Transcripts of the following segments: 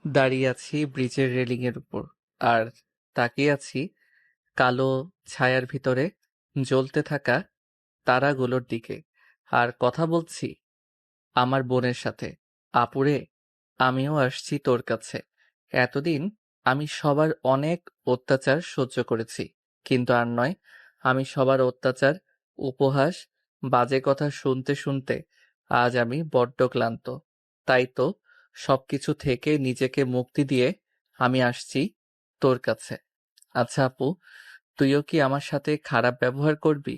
দাঁড়িয়ে আছি ব্রিজের রেলিংয়ের উপর, আর তাকিয়ে আছি কালো ছায়ার ভিতরে জ্বলতে থাকা তারাগুলোর দিকে, আর কথা বলছি আমার বোনের সাথে। আপুরে, আমিও আসছি তোর কাছে। এতদিন আমি সবার অনেক অত্যাচার সহ্য করেছি, কিন্তু আর নয়। আমি সবার অত্যাচার, উপহাস, বাজে কথা শুনতে শুনতে আজ আমি বড্ড ক্লান্ত। তাই তো সবকিছু থেকে নিজেকে মুক্তি দিয়ে আমি আসছি তোর কাছে। আচ্ছা আপু, তুইও কি আমার সাথে খারাপ ব্যবহার করবি?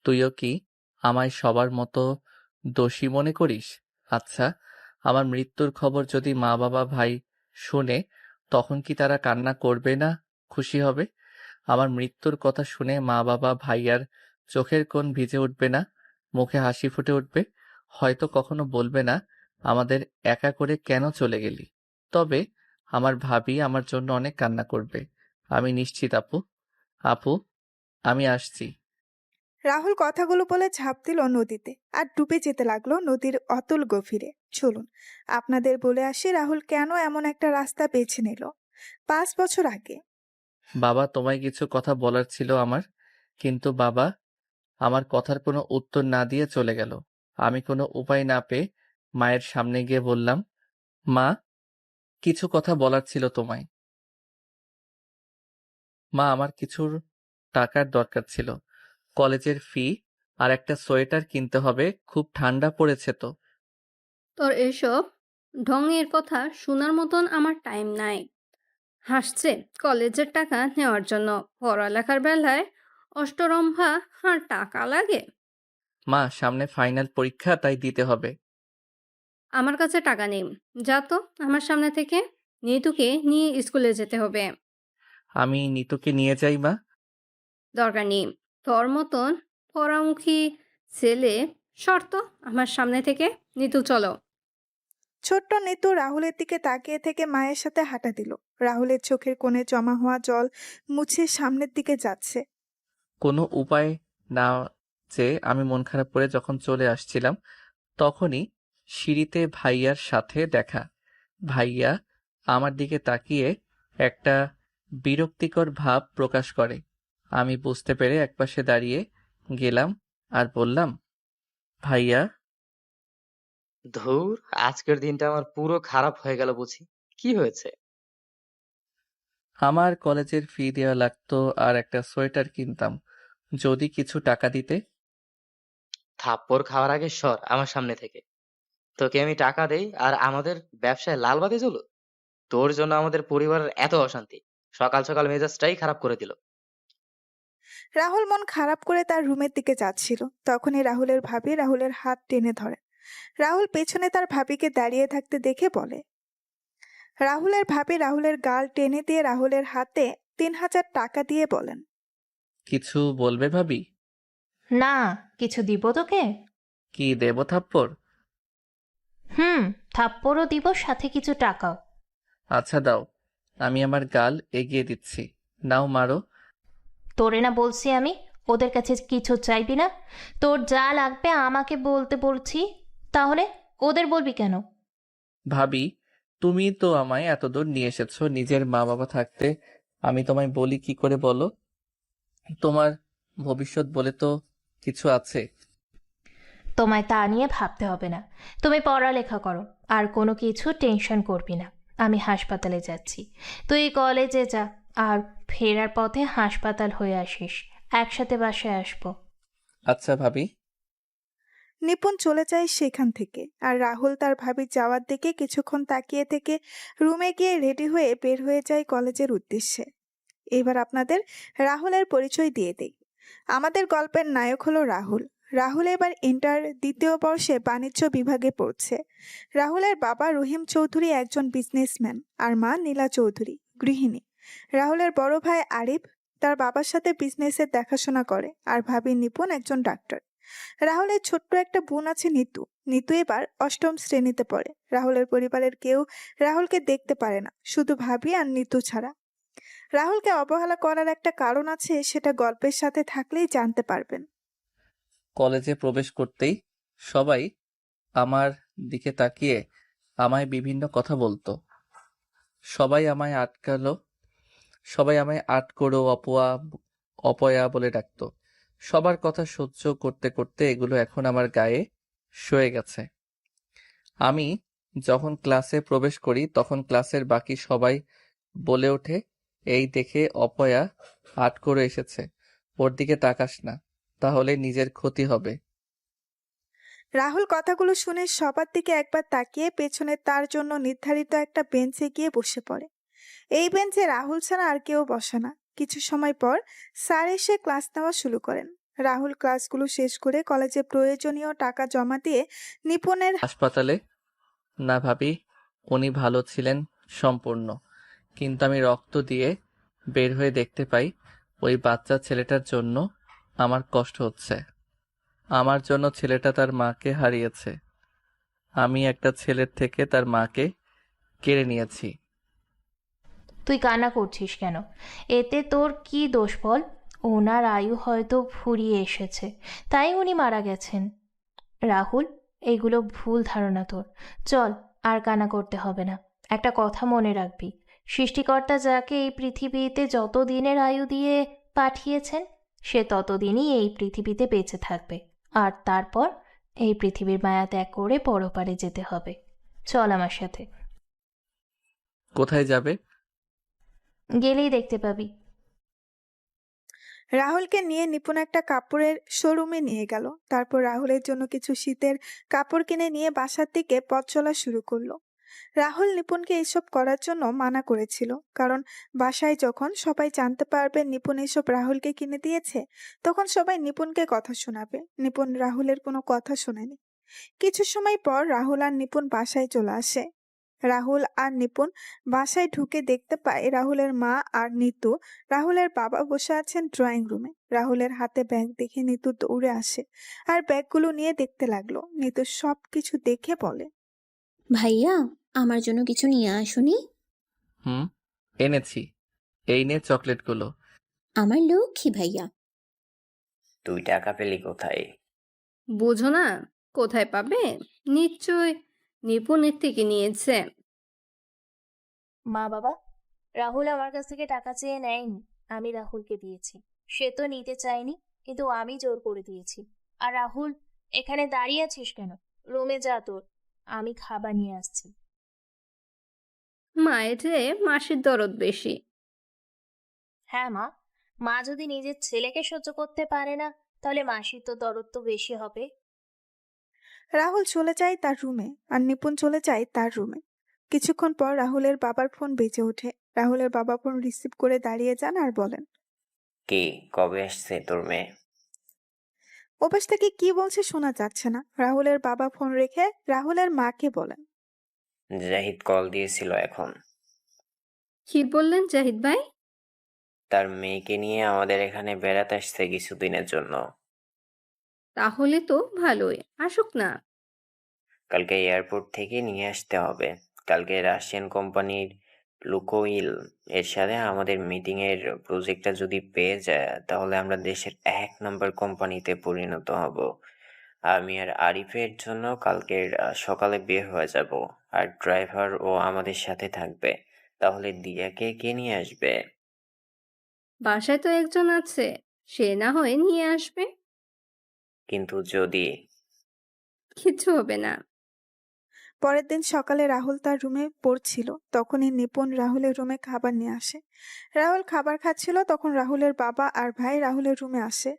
তুইও কি আমায় সবার মতো দোষী মনে করিস? আচ্ছা, আমার মৃত্যুর খবর যদি মা বাবা ভাই শুনে, তখন কি তারা কান্না করবে না খুশি হবে? আমার মৃত্যুর কথা শুনে মা বাবা ভাইয়ার চোখের কোণ ভিজে উঠবে না, মুখে হাসি ফুটে উঠবে? হয়তো কখনো বলবে না আমাদের একা করে কেন চলে গেলি। তবে আমার ভাবি আমার জন্য অনেক কান্না করবে, আমি নিশ্চিত আপু। আপু, আমি আসছি। রাহুল কথাগুলো বলে ঝাঁপ দিল নদীতে আর ডুবে যেতে লাগলো নদীর অতল গভীরে। চলুন আপনাদের বলে আসি রাহুল কেন এমন একটা রাস্তা বেছে নিল। 5 বছর আগে। বাবা, তোমায় কিছু কথা বলার ছিল আমার, কিন্তু বাবা আমার কথার কোনো উত্তর না দিয়ে চলে গেল। আমি কোনো উপায় না পেয়ে মায়ের সামনে গিয়ে বললাম, মা, কিছু কথা বলার ছিল তোমায়। মা, আমার কিছুর টাকার দরকার ছিল, কলেজের ফি আর একটা সোয়েটার কিনতে হবে, খুব ঠান্ডা পড়েছে তো। তোর এসব ঢঙের কথা শোনার মতন আমার টাইম নাই। হাসছে কলেজের টাকা নেওয়ার জন্য, পড়ালেখার বেলায় অষ্টরম্ভা আর টাকা লাগে। মা, সামনে ফাইনাল পরীক্ষা, তাই দিতে হবে। আমার কাছে টাকা নেই, যা তো আমার সামনে থেকে। নিতুকে নিয়ে স্কুলে যেতে হবে। আমি নিতুকে নিয়ে যাই মা। দরকার নেই তোর মতন পরামুখী ছেলে। শর্ত আমার সামনে থেকে। নিতু চলো। ছোট্ট নিতু রাহুলের দিকে তাকিয়ে থেকে মায়ের সাথে হাঁটা দিল। রাহুলের চোখের কোণে জমা হওয়া জল মুছে সামনের দিকে যাচ্ছে। কোনো উপায় না চেয়ে আমি মন খারাপ করে যখন চলে আসছিলাম, তখনই সিঁড়িতে ভাইয়ার সাথে দেখা। ভাইয়া আমার দিকে তাকিয়ে একটা বিরক্তিকর ভাব প্রকাশ করে। আমি বুঝতে পেরে একপাশে দাঁড়িয়ে গেলাম আর বললাম, ভাইয়া। ধুর, আজকের দিনটা আমার পুরো খারাপ হয়ে গেল বুঝি। কি হয়েছে? আমার কলেজের ফি দেওয়া লাগতো আর একটা সোয়েটার কিনতাম, যদি কিছু টাকা দিতে। থাপ্পড় খাওয়ার আগে সর আমার সামনে থেকে। তোকে আমি টাকা দেই আর আমাদের ব্যবসায় লাল বাতি জ্বলো? তোর জন্য আমাদের পরিবারের এত অশান্তি, সকাল সকাল মেজাজটাই খারাপ করে দিল। রাহুল মন খারাপ করে তার রুমের দিকে যাচ্ছিল, তখনই রাহুলের ভাবি রাহুলের হাত টেনে ধরে। রাহুল পেছনে তার ভাবিকে দাঁড়িয়ে থাকতে দেখে বলে। রাহুলের ভাবি রাহুলের গাল টেনে দিয়ে রাহুলের হাতে 3,000 টাকা দিয়ে বলেন। কিছু বলবে ভাবি? না, কিছু দিব তোকে? কি দেব, থাপ্পড়? হুম, থাপ্পড়ও দিব, সাথে কিছু টাকাও। আচ্ছা দাও, আমি আমার গাল এগিয়ে দিচ্ছি, নাও মারো। তোরে না বলছি আমি, ওদের কাছে কিছু চাইবি না। তোর যা লাগবে আমাকে বলতে বলছি, তাহলে ওদের বলবি কেন? ভাবি, তুমি তো আমায় এতদূর নিয়ে এসেছো, নিজের মা বাবা থাকতে আমি তোমায় বলি কি করে বলো? তোমার ভবিষ্যৎ বলে তো কিছু আছে। তোমায় তা নিয়ে ভাবতে হবে না। তুমি পড়ালেখা করো, আর কোনো কিছু টেনশন করবি না। আমি হাসপাতালে যাচ্ছি, তুই কলেজে যা, আর ফেরার পথে হাসপাতাল হয়ে আসিস, একসাথে বাসায় আসবো। আচ্ছা ভাবি। নিপুণ চলে যায় সেখান থেকে, আর রাহুল তার ভাবির যাওয়ার দিকে কিছুক্ষণ তাকিয়ে থেকে রুমে গিয়ে রেডি হয়ে বের হয়ে যায় কলেজের উদ্দেশ্যে। এবার আপনাদের রাহুলের পরিচয় দিয়ে দেই। আমাদের গল্পের নায়ক হলো রাহুল। রাহুল এবার ইন্টার 2য় বর্ষে বাণিজ্য বিভাগে পড়ছে। রাহুলের বাবা রহিম চৌধুরী একজন বিজনেসম্যান, আর মা নীলা চৌধুরী গৃহিণী। রাহুলের বড় ভাই আরিফ তার বাবার সাথে বিজনেসের দেখাশোনা করে, আর ভাবি নিপুণ একজন ডাক্তার। রাহুলের ছোট্ট একটা বোন আছে নিতু। নিতু এবার 8ম শ্রেণীতে পড়ে। রাহুলের পরিবারের কেউ রাহুলকে দেখতে পারে না, শুধু ভাবি আর নিতু ছাড়া। রাহুলকে অবহেলা করার একটা কারণ আছে, সেটা গল্পের সাথে থাকলেই জানতে পারবেন। কলেজে প্রবেশ করতেই সবাই আমার দিকে তাকিয়ে আমায় বিভিন্ন কথা বলতো। সবাই আমায় আটকালো, সবাই আমায় আটকড়ো অপয়া বলে ডাকতো। সবার কথা সহ্য করতে করতে এগুলো এখন আমার গায়ে সয়ে গেছে। আমি যখন ক্লাসে প্রবেশ করি তখন ক্লাসের বাকি সবাই বলে ওঠে, এই দেখে অপয়া আট করে এসেছে, ওর দিকে তাকাস না, তাহলে নিজের ক্ষতি হবে। রাহুল কথাগুলো শুনে সবার দিকে একবার তাকিয়ে পেছনে তার জন্য নির্ধারিত একটা বেঞ্চে গিয়ে বসে পড়ে। এই বেঞ্চে রাহুল ছাড়া আর কেউ বসে না। কিছু সময় পর স্যার এসে ক্লাস নেওয়া শুরু করেন। রাহুল ক্লাসগুলো শেষ করে কলেজে প্রয়োজনীয় টাকা জমা দিয়ে নিপুণের হাসপাতালে না ভাবি, উনি ভালো ছিলেন সম্পূর্ণ, কিন্তু আমি রক্ত দিয়ে বের হয়ে দেখতে পাই ওই বাচ্চা ছেলেটার জন্য আমার কষ্ট হচ্ছে। আমার জন্য ছেলেটা তার মাকে হারিয়েছে। আমি একটা ছেলের থেকে তার মাকে কেড়ে নিয়েছি। তুই কান্না করছিস কেন? এতে তোর কি দোষ বল? ওনার আয়ু হয়তো ফুরিয়ে এসেছে, তাই উনি মারা গেছেন। রাহুল, এইগুলো ভুল ধারণা তোর। চল, আর কান্না করতে হবে না। একটা কথা মনে রাখবি, সৃষ্টিকর্তা যাকে এই পৃথিবীতে যত দিনের আয়ু দিয়ে পাঠিয়েছেন, সে ততদিনই এই পৃথিবীতে বেঁচে থাকবে। আর তারপর এই পৃথিবীর মায়া ত্যাগ করে পরপারে যেতে হবে। চল আমার সাথে। কোথায় যাবে? গেলেই দেখতে পাবি। রাহুলকে নিয়ে নিপুণ একটা কাপড়ের শোরুমে নিয়ে গেল। তারপর রাহুলের জন্য কিছু শীতের কাপড় কিনে নিয়ে বাসার দিকে পথ চলা শুরু করলো। রাহুল নিপুণকে এসব করার জন্য মানা করেছিল, কারণ বাসায় যখন সবাই জানতে পারবে নিপুণ এসব রাহুলকে কিনে দিয়েছে, তখন সবাই নিপুণকে কথা শোনাবে। নিপুণ রাহুলের কোনো কথা শোনেনি। কিছু সময় পর রাহুল আর নিপুণ বাসায় চলে আসে। রাহুল আর নিপুণ বাসায় ঢুকে দেখতে পায় রাহুলের মা আর নিতু রাহুলের বাবা বসে আছেন ড্রয়িং রুমে। রাহুলের হাতে ব্যাগ দেখে নিতু দৌড়ে আসে আর ব্যাগগুলো নিয়ে দেখতে লাগলো। নিতু সবকিছু দেখে বলে, ভাইয়া, আমার জন্য কিছু নিয়ে আসোনি? হুম, এনেছি। এই নে চকলেটগুলো। আমার লক্ষ্মী ভাইয়া। তুই টাকা পেলি কোথায়? বোঝো না? কোথায় পাবে? নিশ্চয় নিপুণের থেকে নিয়েছে। মা বাবা, রাহুল আমার কাছ থেকে টাকা চেয়ে নেয়নি, আমি রাহুলকে দিয়েছি। সে তো নিতে চায়নি, কিন্তু আমি জোর করে দিয়েছি। আর রাহুল, এখানে দাঁড়িয়ে আছিস কেন? রুমে যা তোর, আমি খাবার নিয়ে আসছি। মায়ের চেয়ে মাসির দরদ বেশি। হ্যাঁ মা, মা যদি নিজের ছেলেকে সহ্য করতে পারে না, তাহলে মাসির তো দরদ তো বেশি হবে। রাহুল চলে যায় তার রুমে আর নিপুণ চলে যায় তার রুমে। কিছুক্ষণ পর রাহুলের বাবার ফোন বেজে ওঠে। রাহুলের বাবা ফোন রিসিভ করে দাঁড়িয়ে যান আর বলেন, কে, কবে আসছে তোর মেয়ে? ওপাশ থেকে কি বলছে শোনা যাচ্ছে না। রাহুলের বাবা ফোন রেখে রাহুলের মাকে বলেন, জাহিদ কল দিয়েছিল এখন। কি বললেন জাহিদ ভাই? তার মেয়েকে নিয়ে আমাদের এখানে বেড়াতে আসছে কিছুদিনের জন্য। তাহলে তো ভালোই, আসুক না। কালকে এয়ারপোর্ট থেকে নিয়ে আসতে হবে। কালকে রাশিয়ান কোম্পানির লুকোইল এর সাথে আমাদের মিটিং এর প্রজেক্টটা যদি পেয়ে যায়, তাহলে আমরা দেশের 1 নম্বর কোম্পানিতে পরিণত হব। আমি আর আরিফের জন্য কালকের সকালে বের হয়ে যাব, আর ড্রাইভার ও আমাদের সাথে থাকবে। তাহলে দিয়াকে কে নিয়ে আসবে? বাসায় তো একজন আছে, সে না হয় নিয়ে আসবে। কিন্তু যদি কিচ্ছু হবে না। পরের দিন সকালে রাহুল তার রুমে পড়ছিল, তখনই নিপুণ রাহুলের রুমে খাবার নিয়ে আসে। রাহুল খাবার খাচ্ছিল, তখন রাহুলের বাবা আর ভাই রাহুলের রুমে আসে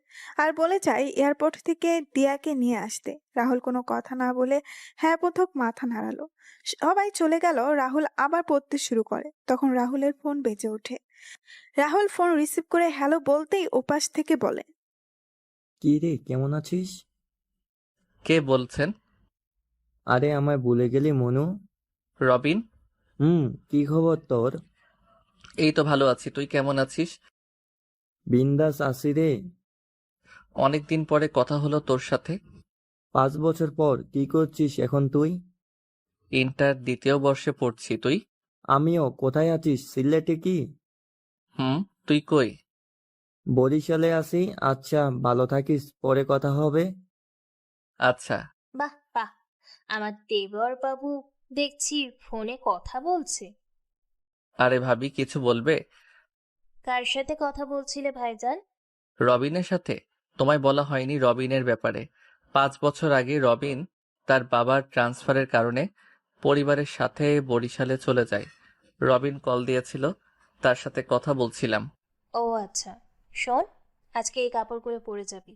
আর বলে যায় এয়ারপোর্ট থেকে দিয়াকে নিয়ে আসতে। রাহুল কোনো কথা না বলে হ্যাঁ বোধক মাথা নাড়ালো। সবাই চলে গেল। রাহুল আবার পড়তে শুরু করে। তখন রাহুলের ফোন বেজে ওঠে। রাহুল ফোন রিসিভ করে হ্যালো বলতেই ওপাশ থেকে বলে, কি রে, কেমন আছিস? কে বলছেন? আরে আমায় ভুলে গেলি মনু? রবিন। কি খবর তোর? এই তো ভালো আছি, তুই কেমন আছিস? বিন্দাস আছি রে। অনেকদিন পরে কথা হলো তোর সাথে। 5 বছর পর কি করছিস এখন তুই? ইন্টার দ্বিতীয় বর্ষে পড়ছি, তুই? আমিও। কোথায় আছিস, সিলেটে কি? তুই কই? বরিশালে আছি। আচ্ছা, ভালো থাকিস, পরে কথা হবে। আচ্ছা। বাহ বাহ, আমার দেবর বাবু দেখছি ফোনে কথা বলছে। আরে ভাবি, কিছু বলবে? কার সাথে কথা বলছিলে ভাইজান? রবিনের সাথে? তোমায় বলা হয়নি রবিনের ব্যাপারে? 5 বছর আগে রবিন তার বাবার ট্রান্সফারের কারণে পরিবারের সাথে বরিশালে চলে যায়। রবিন কল দিয়েছিল, তার সাথে কথা বলছিলাম। ও আচ্ছা, শোন, আজকে এই কাপড়গুলো পরে যাবি।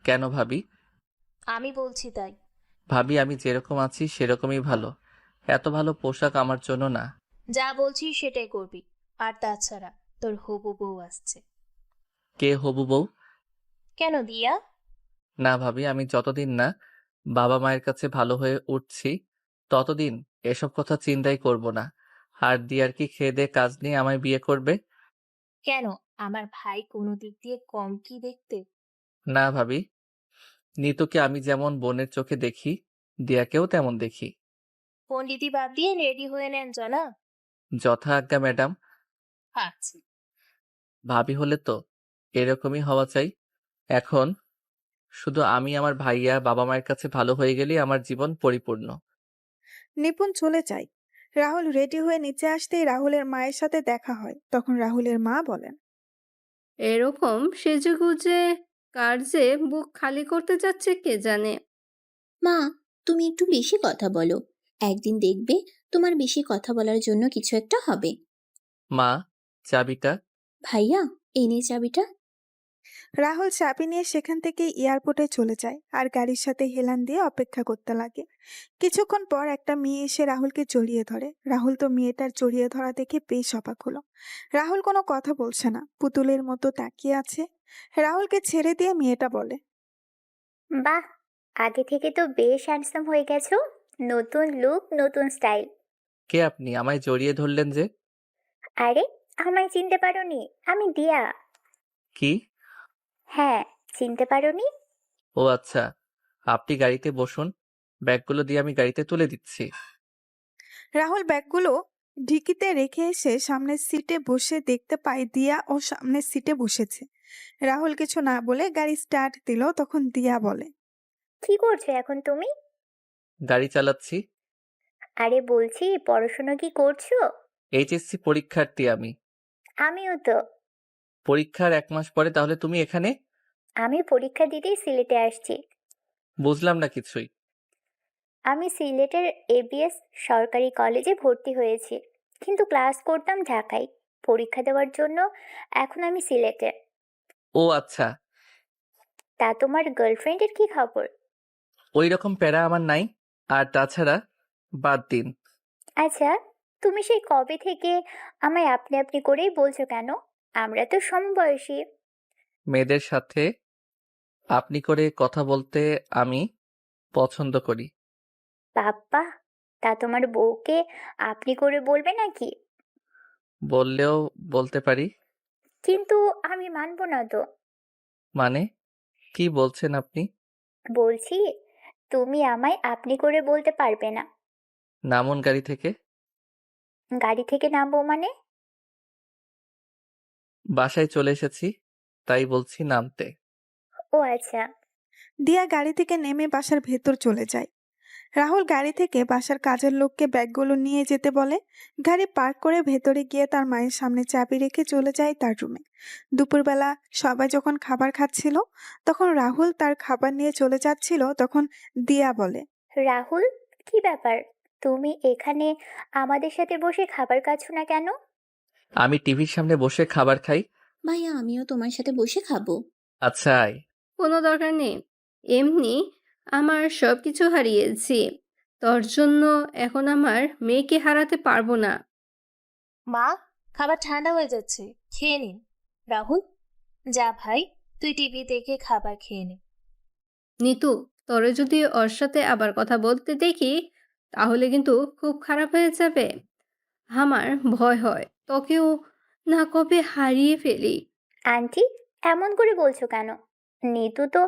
কেন ভাবি? আমি বলছি তাই। ভাবি, আমি যেরকম আছি সেরকমই ভালো। এত ভালো পোশাক আমার জন্য না। যা বলছি সেটাই করবি। আর তাছাড়া তোর হবু বউ আসছে। কে হবু বউ? কেন দিয়া? না ভাবি, আমি যতদিন না বাবা মায়ের কাছে ভালো হয়ে উঠছি ততদিন এসব কথা চিন্তাই করব না। আর দিয়ার কি খেয়ে দে কাজ নিয়ে আমায় বিয়ে করবে? কেন, আমার ভাই কোনো দিক দিয়ে কম কি দেখতে? না ভাবি, নিতুকে আমি যেমন বোনের চোখে দেখি, দিয়াকেও তেমন দেখি। পণ্ডিতি বাদ দিয়ে রেডি হয়ে নেন জনাব। যথা আজ্ঞা ম্যাডাম। আচ্ছা। ভাবি হলে তো এরকমই হওয়া চাই। এখন শুধু আমি আমার ভাইয়া বাবা মায়ের কাছে ভালো হয়ে গেলেই আমার জীবন পরিপূর্ণ। নিপুণ চলে যায়। রাহুল রেডি হয়ে নিচে আসতেই রাহুলের মায়ের সাথে দেখা হয়। তখন রাহুলের মা বলেন, এরকম সেজেগুজে কার যে বুক খালি করতে যাচ্ছে কে জানে। মা, তুমি একটু বেশি কথা বলো। একদিন দেখবে তোমার বেশি কথা বলার জন্য কিছু একটা হবে। মা, চাবিটা। ভাইয়া, এই নে চাবিটা। রাহুল চাবি নিয়ে সেখান থেকে এয়ারপোর্টে চলে যায় আর গাড়ির সাথে হেলান দিয়ে অপেক্ষা করতে লাগে। কিছুক্ষণ পর একটা মেয়ে এসে রাহুলকে জড়িয়ে ধরে। রাহুল তো মেয়েটার জড়িয়ে ধরা দেখে বেশ অবাক হলো। রাহুল কোনো কথা বলছে না, পুতুলের মতো তাকিয়ে আছে। রাহুলকে ছেড়ে দিয়ে মেয়েটা বলে, বাহ, আগে থেকে তো বেশ হ্যান্ডসাম হয়ে গেছো। নতুন লুক, নতুন স্টাইল। কে আপনি? আমায় জড়িয়ে ধরলেন যে? আরে, আমায় চিনতে পারোনি? আমি দিয়া। কি? হ্যাঁ, চিনতে পারোনি? ও আচ্ছা, আপনি গাড়িতে বসুন, ব্যাগগুলো দিয়ে আমি গাড়িতে তুলে দিচ্ছি। রাহুল ব্যাগগুলো ঢিকিতে রেখে এসে সামনের সিটে বসে দেখতে পায় দিয়া ও সামনের সিটে বসেছে। রাহুল কিছু না বলে গাড়ি স্টার্ট দিল। তখন দিয়া বলে, কি করছো এখন তুমি? গাড়ি চালাচ্ছি। আরে বলছি, পড়াশোনা কি করছো? এইচএসসি পরীক্ষার্থী আমি। আমিও তো। পরীক্ষার 1 মাস পরে তাহলে তুমি এখানে? আমি পরীক্ষা দিতেই সিলেটে আসছি। বুঝলাম না কিছুই। আমি সিলেটের এবিএস সরকারি কলেজে ভর্তি হয়েছি, কিন্তু ক্লাস করতাম ঢাকায়। পরীক্ষা দেওয়ার জন্য এখন আমি সিলেটে। ও আচ্ছা, তা তোমার গার্লফ্রেন্ডের কি খবর? ওই রকম প্যারা আমার নাই। আর তাছাড়া বাদ দিন। আচ্ছা, তুমি সেই কবে থেকে আমায় আপনি আপনি করেই বলছো কেন? আমরা তো সমবয়সী। মেয়েদের সাথে আপনি করে কথা বলতে আমি পছন্দ করি। বাপ্পা, তা তোমার বউকে আপনি করে বলবে নাকি? বললেও বলতে পারি। কিন্তু আমি মানবো না তো। মানে, কি বলছেন আপনি? বলছি, তুমি আমায় আপনি করে বলতে পারবে না। নামুন গাড়ি থেকে। গাড়ি থেকে নামবো মানে? বাসায় চলে এসেছি, তাই বলছি নামতে। ও আচ্ছা। দিয়া গাড়ি থেকে নেমে বাসার ভেতর চলে যায়। রাহুল গাড়ি থেকে বাসার কাজের লোককে ব্যাগগুলো নিয়ে যেতে বলে। গাড়ি পার্ক করে ভেতরে গিয়ে তার মায়ের সামনে চাবি রেখে চলে যায় তার রুমে। দুপুরবেলা সবাই যখন খাবার খাচ্ছিল, তখন রাহুল তার খাবার নিয়ে চলে যাচ্ছিল। তখন দিয়া বলে, রাহুল, কি ব্যাপার? তুমি এখানে আমাদের সাথে বসে খাবার খাচ্ছ না কেন? আমি টিভির সামনে বসে খাবার খাই। ভাইয়া, আমিও তোমার সাথে বসে খাবো। আচ্ছা আয়। কোনো দরকার নেই, এমনি আমার সব কিছু হারিয়েছি। তোর জন্য এখন আমার মেয়েকে হারাতে পারবো না। মা, খাবার ঠান্ডা হয়ে যাচ্ছে, খেয়ে নিন। রাহুল, যা ভাই, তুই টিভি দেখে খাবার খেয়ে নে। নিতু, তোরে যদি ওর সাথে আবার কথা বলতে দেখি তাহলে কিন্তু খুব খারাপ হয়ে যাবে। আমার ভয় হয় তোকেও না কবে হারিয়ে ফেলি। আন্টি, এমন করে বলছো কেন? নিতু তো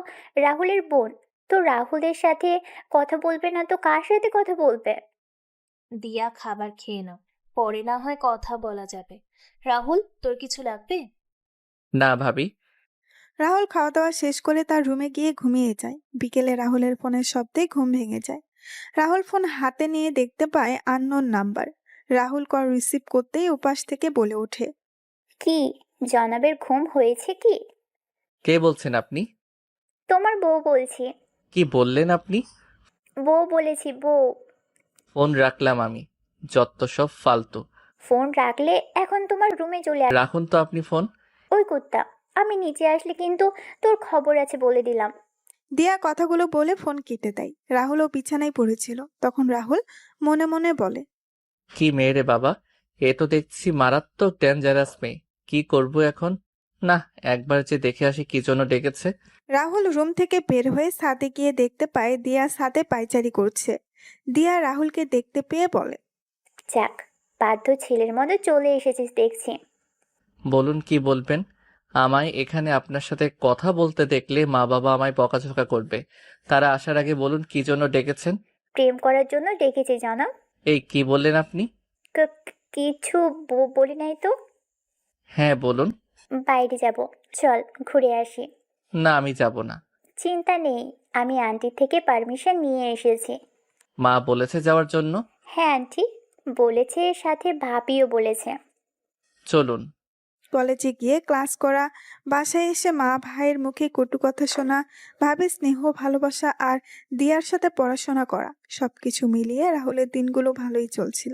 রাহুলের বোন। তো রাহুলের সাথে কথা বলবে না তো কার সাথে কথা বলবে? দিয়া, খাবার খেয়ে নাও, পরে না হয় কথা বলা যাবে। রাহুল, তোর কিছু লাগবে? না ভাবি। রাহুল খাওয়া দাওয়া শেষ করে তার রুমে গিয়ে ঘুমিয়ে যায়। বিকেলে রাহুলের ফোনের শব্দে ঘুম ভেঙে যায়। রাহুল ফোন হাতে নিয়ে দেখতে পায় unknown number. Rahul call receive করতেই উপাস থেকে বলে ওঠে। কি জনাবের ঘুম হয়েছে কি? কে বলছেন আপনি? তোমার বউ বলছি। কি বললেন আপনি? বউ বলেছি, বউ। ফোন রাখলাম আমি। যত সব ফালতু। ফোন রাখলে এখন তোমার রুমে চলে রাখুন তো আপনি ফোন। ওই কুত্তা, আমি নিচে আসলে কিন্তু তোর খবর আছে বলে দিলাম। দিয়া কথাগুলো বলে ফোন কেটে দেয়। রাহুলও বিছানায় পড়েছিল। তখন রাহুল মনে মনে বলে, কি মেয়ে রে বাবা, এ তো দেখছি মারাত্মক ডেঞ্জারাস মেয়ে। কি করব এখন? না, একবার যে দেখে আসি কি জন্য ডেকেছে। রাহুল রুম থেকে বের হয়ে ছাদে গিয়ে দেখতে পায় দিয়া ছাদে পায়চারি করছে। দিয়া রাহুলকে দেখতে পেয়ে বলে, যাক, বাধ্য ছেলের মতো চলে এসেছিস দেখছি। বলুন কি বলবেন? আমায় এখানে আপনার সাথে কথা বলতে দেখলে মা বাবা আমায় বকাঝকা করবে। তারা আসার আগে বলুন কি জন্য ডেকেছেন। প্রেম করার জন্য ডেকেছি জনাব। এই কি বললেন আপনি? কিছু বলি নাই তো। হ্যাঁ বলুন। বাইরে যাব, চল ঘুরে আসি। না, আমি যাব না। চিন্তা নেই, আমি আন্টি থেকে পারমিশন নিয়ে এসেছি। মা বলেছে যাওয়ার জন্য। হ্যাঁ আন্টি বলেছে, সাথে ভাবিও বলেছে। চলুন। কলেজে গিয়ে ক্লাস করা, বাসায় এসে মা ভাইয়ের মুখে কটু কথা শোনা, ভাবে স্নেহ ভালোবাসা আর দিয়ার সাথে পড়াশোনা করা, সবকিছু মিলিয়ে রাহুলের দিনগুলো ভালোই চলছিল।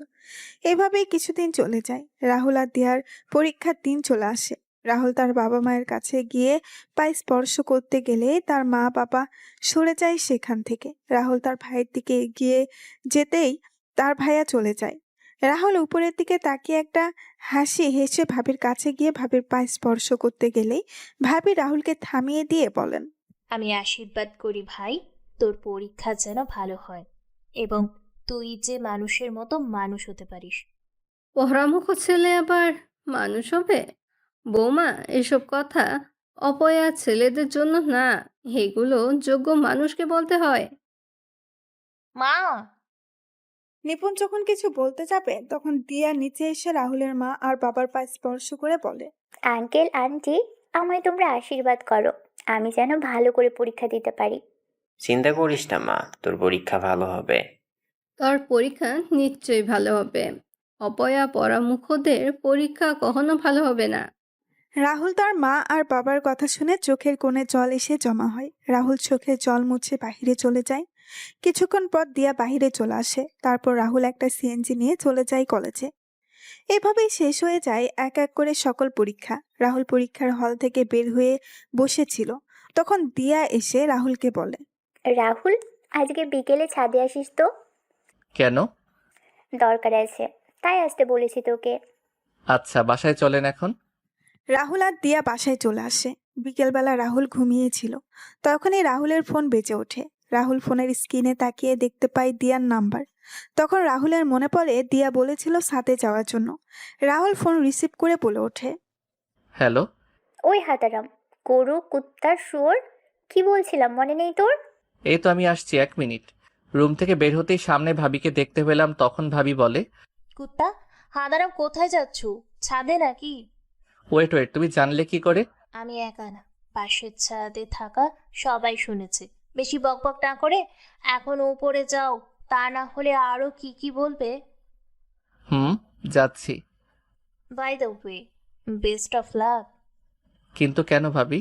এভাবেই কিছুদিন চলে যায়। রাহুল আর দিয়ার পরীক্ষার দিন চলে আসে। রাহুল তার বাবা মায়ের কাছে গিয়ে পায়ে স্পর্শ করতে গেলে তার মা বাবা সরে যায় সেখান থেকে। রাহুল তার ভাইয়ের দিকে এগিয়ে যেতেই তার ভাইয়া চলে যায়। রাহুল উপরের দিকে তাকিয়ে একটা হাসি হেসে ভাবির কাছে গিয়ে ভাবির পায়ে স্পর্শ করতে গেলেই ভাবি রাহুলকে থামিয়ে দিয়ে বলেন, আমি আশীর্বাদ করি ভাই, তোর পরীক্ষা যেন ভালো হয় এবং তুই যে মানুষের মতো মানুষ হতে পারিস। পহরামুখ ছেলে আবার মানুষ হবে? বৌমা, এসব কথা অপয়া ছেলেদের জন্য না, এগুলো যোগ্য মানুষকে বলতে হয়। মা! নিপুণ যখন কিছু বলতে যাবে তখন দিয়া নিচে এসে রাহুলের মা আর বাবার পায়ে স্পর্শ করে বলে, আঙ্কেল আন্টি, আমায় তোমরা আশীর্বাদ করো, আমি যেন ভালো করে পরীক্ষা দিতে পারি। চিন্তা করিস না মা, তোর পরীক্ষা ভালো হবে। তোর পরীক্ষা নিশ্চয়ই ভালো হবে। অপয়া পরামুখদের পরীক্ষা কখনো ভালো হবে না। রাহুল তার মা আর বাবার কথা শুনে চোখের কোণে জল এসে জমা হয়। রাহুল চোখে জল মুছে বাহিরে চলে যায়। কিছুক্ষণ পর দিয়া বাহিরে চলে আসে। তারপর রাহুল একটা সিএনজি নিয়ে চলে যায় কলেজে। এভাবেই শেষ হয়ে যায় এক এক করে সকল পরীক্ষা। রাহুল পরীক্ষার হল থেকে বের হয়ে বসেছিল। তখন দিয়া এসে রাহুলকে বলে, রাহুল, আজকে বিকেলে ছাদে আসিস তো, কেন? দরকার আছে, তাই আসতে বলেছি তোকে। আচ্ছা, বাসায় চলেন এখন। রাহুল আর দিয়া বাসায় চলে আসে। বিকেলবেলা রাহুল ঘুমিয়েছিল। তখনই রাহুলের ফোন বেজে ওঠে। রাহুল ফোনের স্ক্রিনে তাকিয়ে দেখতে পায় দিয়ার নাম্বার। তখন রাহুলের মনে পড়ে দিয়া বলেছিল সাথে যাওয়ার জন্য। রাহুল ফোন রিসিভ করে বলে ওঠে, হ্যালো। ওই হাতারাম, গরু কুত্তার শুয়োর, কি বলছিলাম মনে নেই তোর? এই তো আমি আসছি, 1 মিনিট। রুম থেকে বের হতেই সামনে ভাবিকে দেখতে পেলাম। তখন ভাবি বলে, কুত্তা, হাঁদারাম কোথায় যাচ্ছ? ছাদে নাকি? ওয়েট ওয়েট, তুমি জানলে কি করে? আমি একা না, পাশের ছাদে থাকা সবাই শুনেছে। বেশি বকবক না করে এখন উপরে যাও, তা না হলে আরো কি কি বলবে। যাচ্ছি। By the way, best of luck. কিন্তু কেন ভাবি?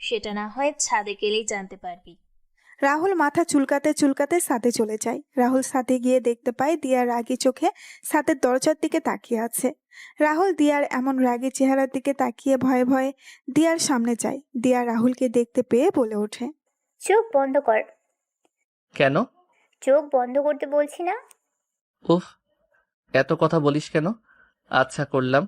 সেটা না হয় ছাদে গেলেই জানতে পারবি। রাহুল মাথা চুলকাতে চুলকাতে ছাদে চলে যায়। রাহুল ছাদে গিয়ে দেখতে পায় দিয়া রাগী চোখে ছাদের দরজার দিকে তাকিয়ে আছে। রাহুল দিয়ার এমন রাগী চেহারার দিকে তাকিয়ে ভয়ে ভয়ে দিয়ার সামনে যায়। দিয়া রাহুলকে দেখতে পেয়ে বলে ওঠে, চোখ বন্ধ কর। কেন? চোখ বন্ধ করতে বলছি না? উফ, এত কথা বলিস কেন? আচ্ছা, করলাম।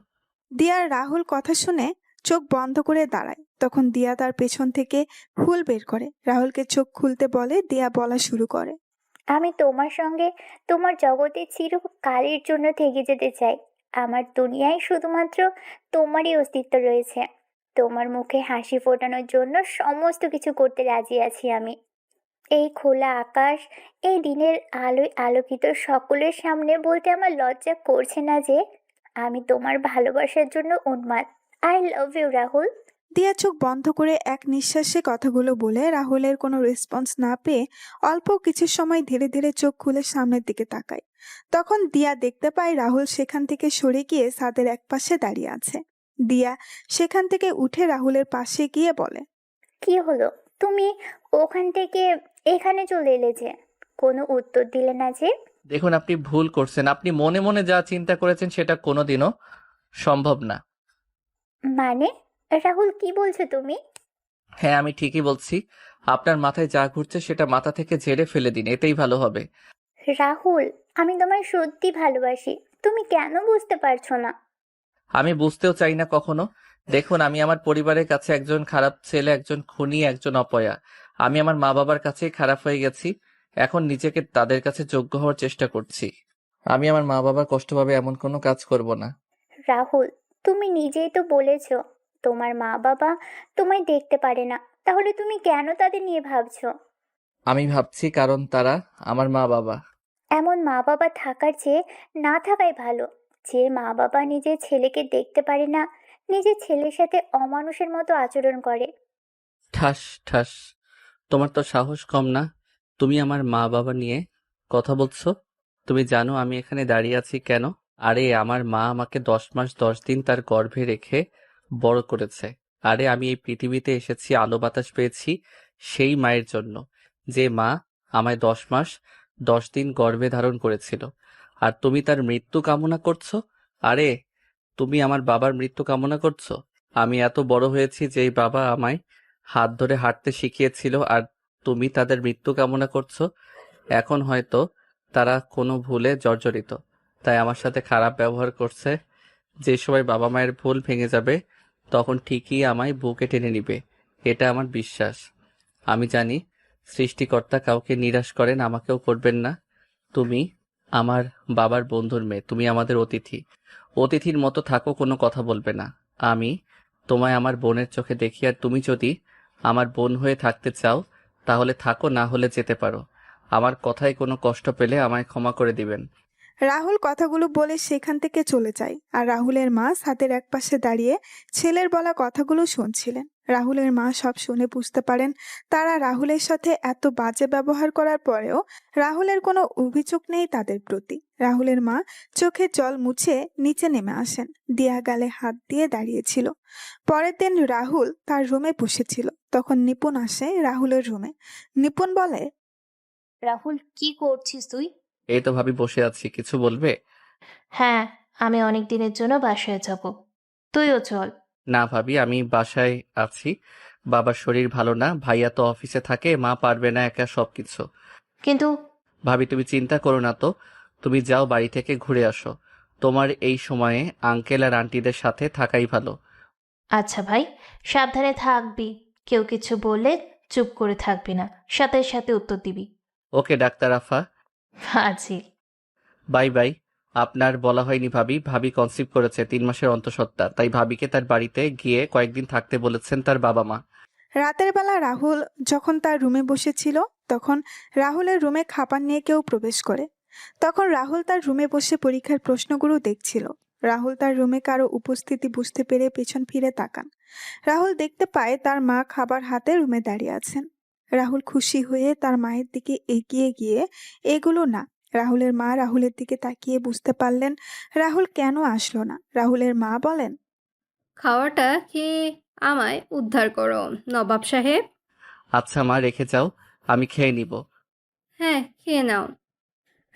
দিয়ার রাহুল কথা শুনে চোখ বন্ধ করে দাঁড়ায়। তখন দিয়া তার পেছন থেকে ফুল বের করে রাহুলকে চোখ খুলতে বলে। দিয়া বলা শুরু করে, আমি তোমার সঙ্গে তোমার জগতে চিরকালের জন্য থেকে যেতে চাই। আমার দুনিয়ায় শুধুমাত্র তোমারই অস্তিত্ব রয়েছে। তোমার মুখে হাসি ফোটানোর জন্য সমস্ত কিছু করতে রাজি আছি আমি। এই খোলা আকাশ, এই দিনের আলোয় আলোকিত সকলের সামনে বলতে আমার লজ্জা করছে না যে আমি তোমার ভালোবাসার জন্য উন্মাদ। I love you Rahul. Diya চোখ বন্ধ করে এক নিঃশ্বাসে কথাগুলো বলে রাহুলের কোনো রেসপন্স না পেয়ে অল্প কিছু সময় ধীরে ধীরে চোখ খুলে সামনের দিকে তাকায়। তখন দিয়া দেখতে পায় রাহুল সেখান থেকে সরে গিয়ে ছাদের একপাশে দাঁড়িয়ে আছে। দিয়া সেখান থেকে উঠে রাহুলের পাশে গিয়ে বলে, কি হলো, তুমি ওখান থেকে এখানে চলে এলে যে? কোনো উত্তর দিলে না যে? দেখুন, আপনি ভুল করছেন। আপনি মনে মনে যা চিন্তা করেছেন সেটা কোনোদিনও সম্ভব না। মানে, রাহুল কি বলছো তুমি? হ্যাঁ, আমি ঠিকই বলছি। আপনার মাথায় যা ঘুরছে সেটা মাথা থেকে ঝেড়ে ফেলে দিন, এতেই ভালো হবে। রাহুল, আমি তোমায় সত্যি ভালোবাসি, তুমি কেন বুঝতে পারছো না? আমি বুঝতেও চাই না কখনো। দেখুন, আমি আমার পরিবারের কাছে একজন খারাপ ছেলে, একজন খুনি, একজন অপয়া। আমি আমার মা বাবার কাছেই খারাপ হয়ে গেছি। এখন নিজেকে তাদের কাছে যোগ্য হওয়ার চেষ্টা করছি। আমি আমার মা বাবার কষ্ট পাবে এমন কোনো কাজ করব না। রাহুল, তুমি নিজেই তো বলেছো তোমার মা বাবা তোমায় দেখতে পারে না, তাহলে তুমি কেন তাদের নিয়ে ভাবছো? আমি ভাবছি কারণ তারা আমার মা বাবা। এমন মা বাবা থাকার চেয়ে না থাকাই ভালো। যে মা বাবা নিজের ছেলেকে দেখতে পারে না, নিজের ছেলের সাথে অমানুষের মতো আচরণ করে। ঠাস ঠাস। তোমার তো সাহস কম না। তুমি আমার মা বাবা নিয়ে কথা বলছো? তুমি জানো আমি এখানে দাঁড়িয়ে আছি কেন? আরে, আমার মা আমাকে 10 মাস 10 দিন তার গর্ভে রেখে বড় করেছে। আরে, আমি এই পৃথিবীতে এসেছি, আলো বাতাস পেয়েছি সেই মায়ের জন্য, যে মা আমায় 10 মাস 10 দিন গর্ভে ধারণ করেছিল। আর তুমি তার মৃত্যু কামনা করছো? আরে, তুমি আমার বাবার মৃত্যু কামনা করছো? আমি এত বড় হয়েছি যেই বাবা আমায় হাত ধরে হাঁটতে শিখিয়েছিল, আর তুমি তাদের মৃত্যু কামনা করছো। এখন হয়তো তারা কোনো ভুলে জর্জরিত, তাই আমার সাথে খারাপ ব্যবহার করছে। যে সময় বাবা মায়ের ভুল ভেঙে যাবে তখন ঠিকই আমায় বুকে টেনে নিবে, এটা আমার বিশ্বাস। আমি জানি সৃষ্টিকর্তা কাউকে নিরাশ করেন, আমাকেও করবেন না। তুমি আমার বাবার বন্ধুর মেয়ে, তুমি আমাদের অতিথি। অতিথির মতো থাকো, কোনো কথা বলবে না। আমি তোমায় আমার বোনের চোখে দেখি, আর তুমি যদি আমার বোন হয়ে থাকতে চাও তাহলে থাকো, না হলে যেতে পারো। আমার কথায় কোনো কষ্ট পেলে আমায় ক্ষমা করে দিবেন। রাহুল কথাগুলো বলে সেখান থেকে চলে যায়। আর রাহুলের মা ছাদের একপাশে দাঁড়িয়ে ছেলের বলা কথাগুলো শুনছিলেন। রাহুলের মা সব শুনে বুঝতে পারেন তারা রাহুলের সাথে এত বাজে ব্যবহার করার পরেও রাহুলের কোনো অভিযোগ নেই তাদের প্রতি। রাহুলের মা চোখের জল মুছে নিচে নেমে আসেন। দিয়া গালে হাত দিয়ে দাঁড়িয়েছিল। পরের দিন রাহুল তার রুমে বসেছিল, তখন নিপুণ আসে রাহুলের রুমে। নিপুণ বলে, রাহুল, কি করছিস তুই? এই তো ভাবি বসে আছি, কিছু বলবে? হ্যাঁ, আমি অনেক দিনের জন্য বাসায় যাব, তুইও চল। না ভাবি, আমি বাসায় আছি। বাবার শরীর ভালো না, ভাইয়া তো অফিসে থাকে, মা পারবে না একা সবকিছু। কিন্তু ভাবি তুমি চিন্তা করো না তো, তুমি যাও বাড়ি থেকে ঘুরে আসো। তোমার এই সময়ে আঙ্কেল আর আন্টিদের সাথে থাকাই ভালো। আচ্ছা ভাই, সাবধানে থাকবি। কেউ কিছু বললে চুপ করে থাকবি না, সাথে সাথে উত্তর দিবি। ওকে ডাক্তার আফা, ফাজিল। Bye bye. আপনার বলা হয়নি ভাবি, ভাবি কনসিভ করেছে 3 মাসের অন্তঃসত্ত্বা, তাই ভাবিকে তার বাড়িতে গিয়ে কয়েকদিন থাকতে বলেছেন তার বাবা মা। রাতের বেলা রাহুল যখন তার রুমে বসেছিল তখন রাহুলের রুমে খাবার নিয়ে কেউ প্রবেশ করে। তখন রাহুল তার রুমে বসে পরীক্ষার প্রশ্নগুলো দেখছিল। রাহুল তার রুমে কারো উপস্থিতি বুঝতে পেরে পেছন ফিরে তাকান। রাহুল দেখতে পায় তার মা খাবার হাতে রুমে দাঁড়িয়ে আছেন। রাহুল খুশি হয়ে তার মায়ের দিকে এগিয়ে গিয়ে, এগুলো না। রাহুলের মা রাহুলের দিকে তাকিয়ে বুঝতে পারলেন রাহুল কেন আসলো না। রাহুলের মা বলেন, খাওয়াটা খেয়ে আমায় উদ্ধার করো নবাব সাহেব। আচ্ছা মা, রেখে যাও, আমি খেয়ে নিব। হ্যাঁ, খেয়ে নাও।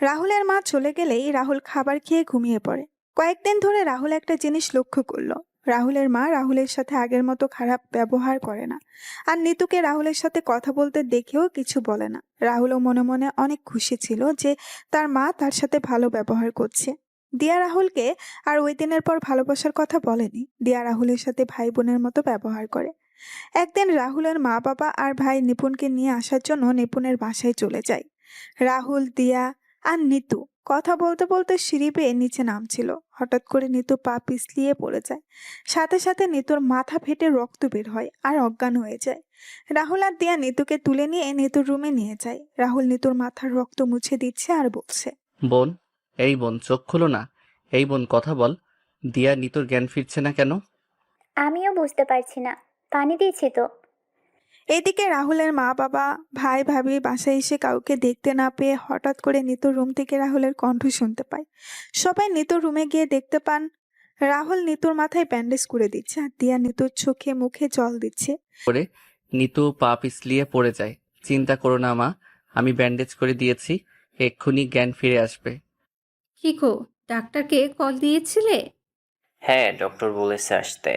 রাহুলের মা চলে গেলেই রাহুল খাবার খেয়ে ঘুমিয়ে পড়ে। কয়েকদিন ধরে রাহুল একটা জিনিস লক্ষ্য করলো, রাহুলের মা রাহুলের সাথে আগের মতো খারাপ ব্যবহার করে না। আর নিতুকে রাহুলের সাথে কথা বলতে দেখেও কিছু বলে না। রাহুলও মনে মনে অনেক খুশি ছিল যে তার মা তার সাথে ভালো ব্যবহার করছে। দিয়া রাহুলকে আর ওই দিনের পর ভালোবাসার কথা বলেনি। দিয়া রাহুলের সাথে ভাই বোনের মতো ব্যবহার করে। একদিন রাহুলের মা বাবা আর ভাই নিপুণকে নিয়ে আসার জন্য নিপুণের বাসায় চলে যায়। রাহুল, দিয়া আর নিতু কথা বলতে বলতে সিঁড়ি বেয়ে নিচে নামছিল। হঠাৎ করে নিতু পা পিছলিয়ে পড়ে যায়। সাথে সাথে নিতুর মাথা ফেটে রক্ত বের হয় আর অজ্ঞান হয়ে যায়। রাহুল আর দিয়া নিতুকে তুলে নিয়ে নিতুর রুমে নিয়ে যায়। রাহুল নিতুর মাথার রক্ত মুছে দিচ্ছে আর বলছে, বোন, এই বোন চোখ খুলো না। এই বোন কথা বল। দিয়া নিতুর জ্ঞান ফিরছে না কেন? আমিও বুঝতে পারছি না, পানি দিয়েছি তো। এদিকে রাহুলের মা বাবা ভাই ভাবি বাসায় এসে কাউকে দেখতে না পেয়ে হঠাৎ করে নিতুর রুম থেকে রাহুলের কণ্ঠ শুনতে পায়। সবাই নিতুর রুমে গিয়ে দেখতে পান রাহুল নিতুর মাথায় ব্যান্ডেজ করে দিচ্ছে আর দিয়া নিতুর চোখে মুখে জল দিচ্ছে। করে নিতু পা পিছলিয়ে পড়ে যায়। চিন্তা করো না মা, আমি ব্যান্ডেজ করে দিয়েছি, এক্ষুনি জ্ঞান ফিরে আসবে। কি গো, ডাক্তারকে কল দিয়েছিলে? হ্যাঁ, ডক্টর বলেছে আসতে।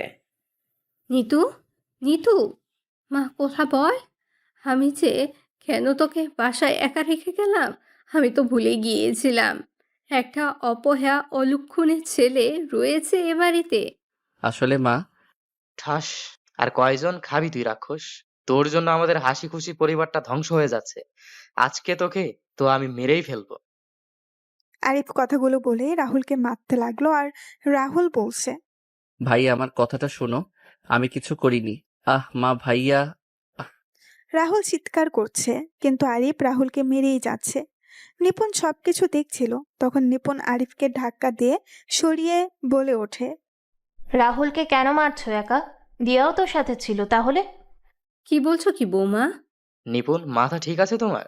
নিতু, নিতু, মা কথা বল। আমি যে কেন তোকে বাসায় একা রেখে গেলাম, আমি তো ভুলে গিয়েছিলাম। একটা অপয়া অলক্ষণের ছেলে রয়েছে এ বাড়িতে। আসলে মা, ঠাস, আর কয়জন খাবি তুই রাক্ষস? তোর জন্য আমাদের হাসি খুশি পরিবারটা ধ্বংস হয়ে যাচ্ছে। আজকে তোকে তো আমি মেরেই ফেলবো। আরিফ কথাগুলো বলে রাহুলকে মারতে লাগলো আর রাহুল বলছে, ভাই আমার কথাটা শোনো, আমি কিছু করিনি। মা ভাইয়া। রাহুল চিৎকার করছে কিন্তু আরিফ রাহুলকে মেরেই যাচ্ছে। নিপুণ সবকিছু দেখছিল। তখন নিপুণ আরিফকে ধাক্কা দিয়ে সরিয়ে বলে ওঠে, রাহুলকে কেন মারছো একা? দিয়াও তো সাথে ছিল তাহলে? কি বলছো কি বৌমা? নিপুণ, মাথা ঠিক আছে তোমার?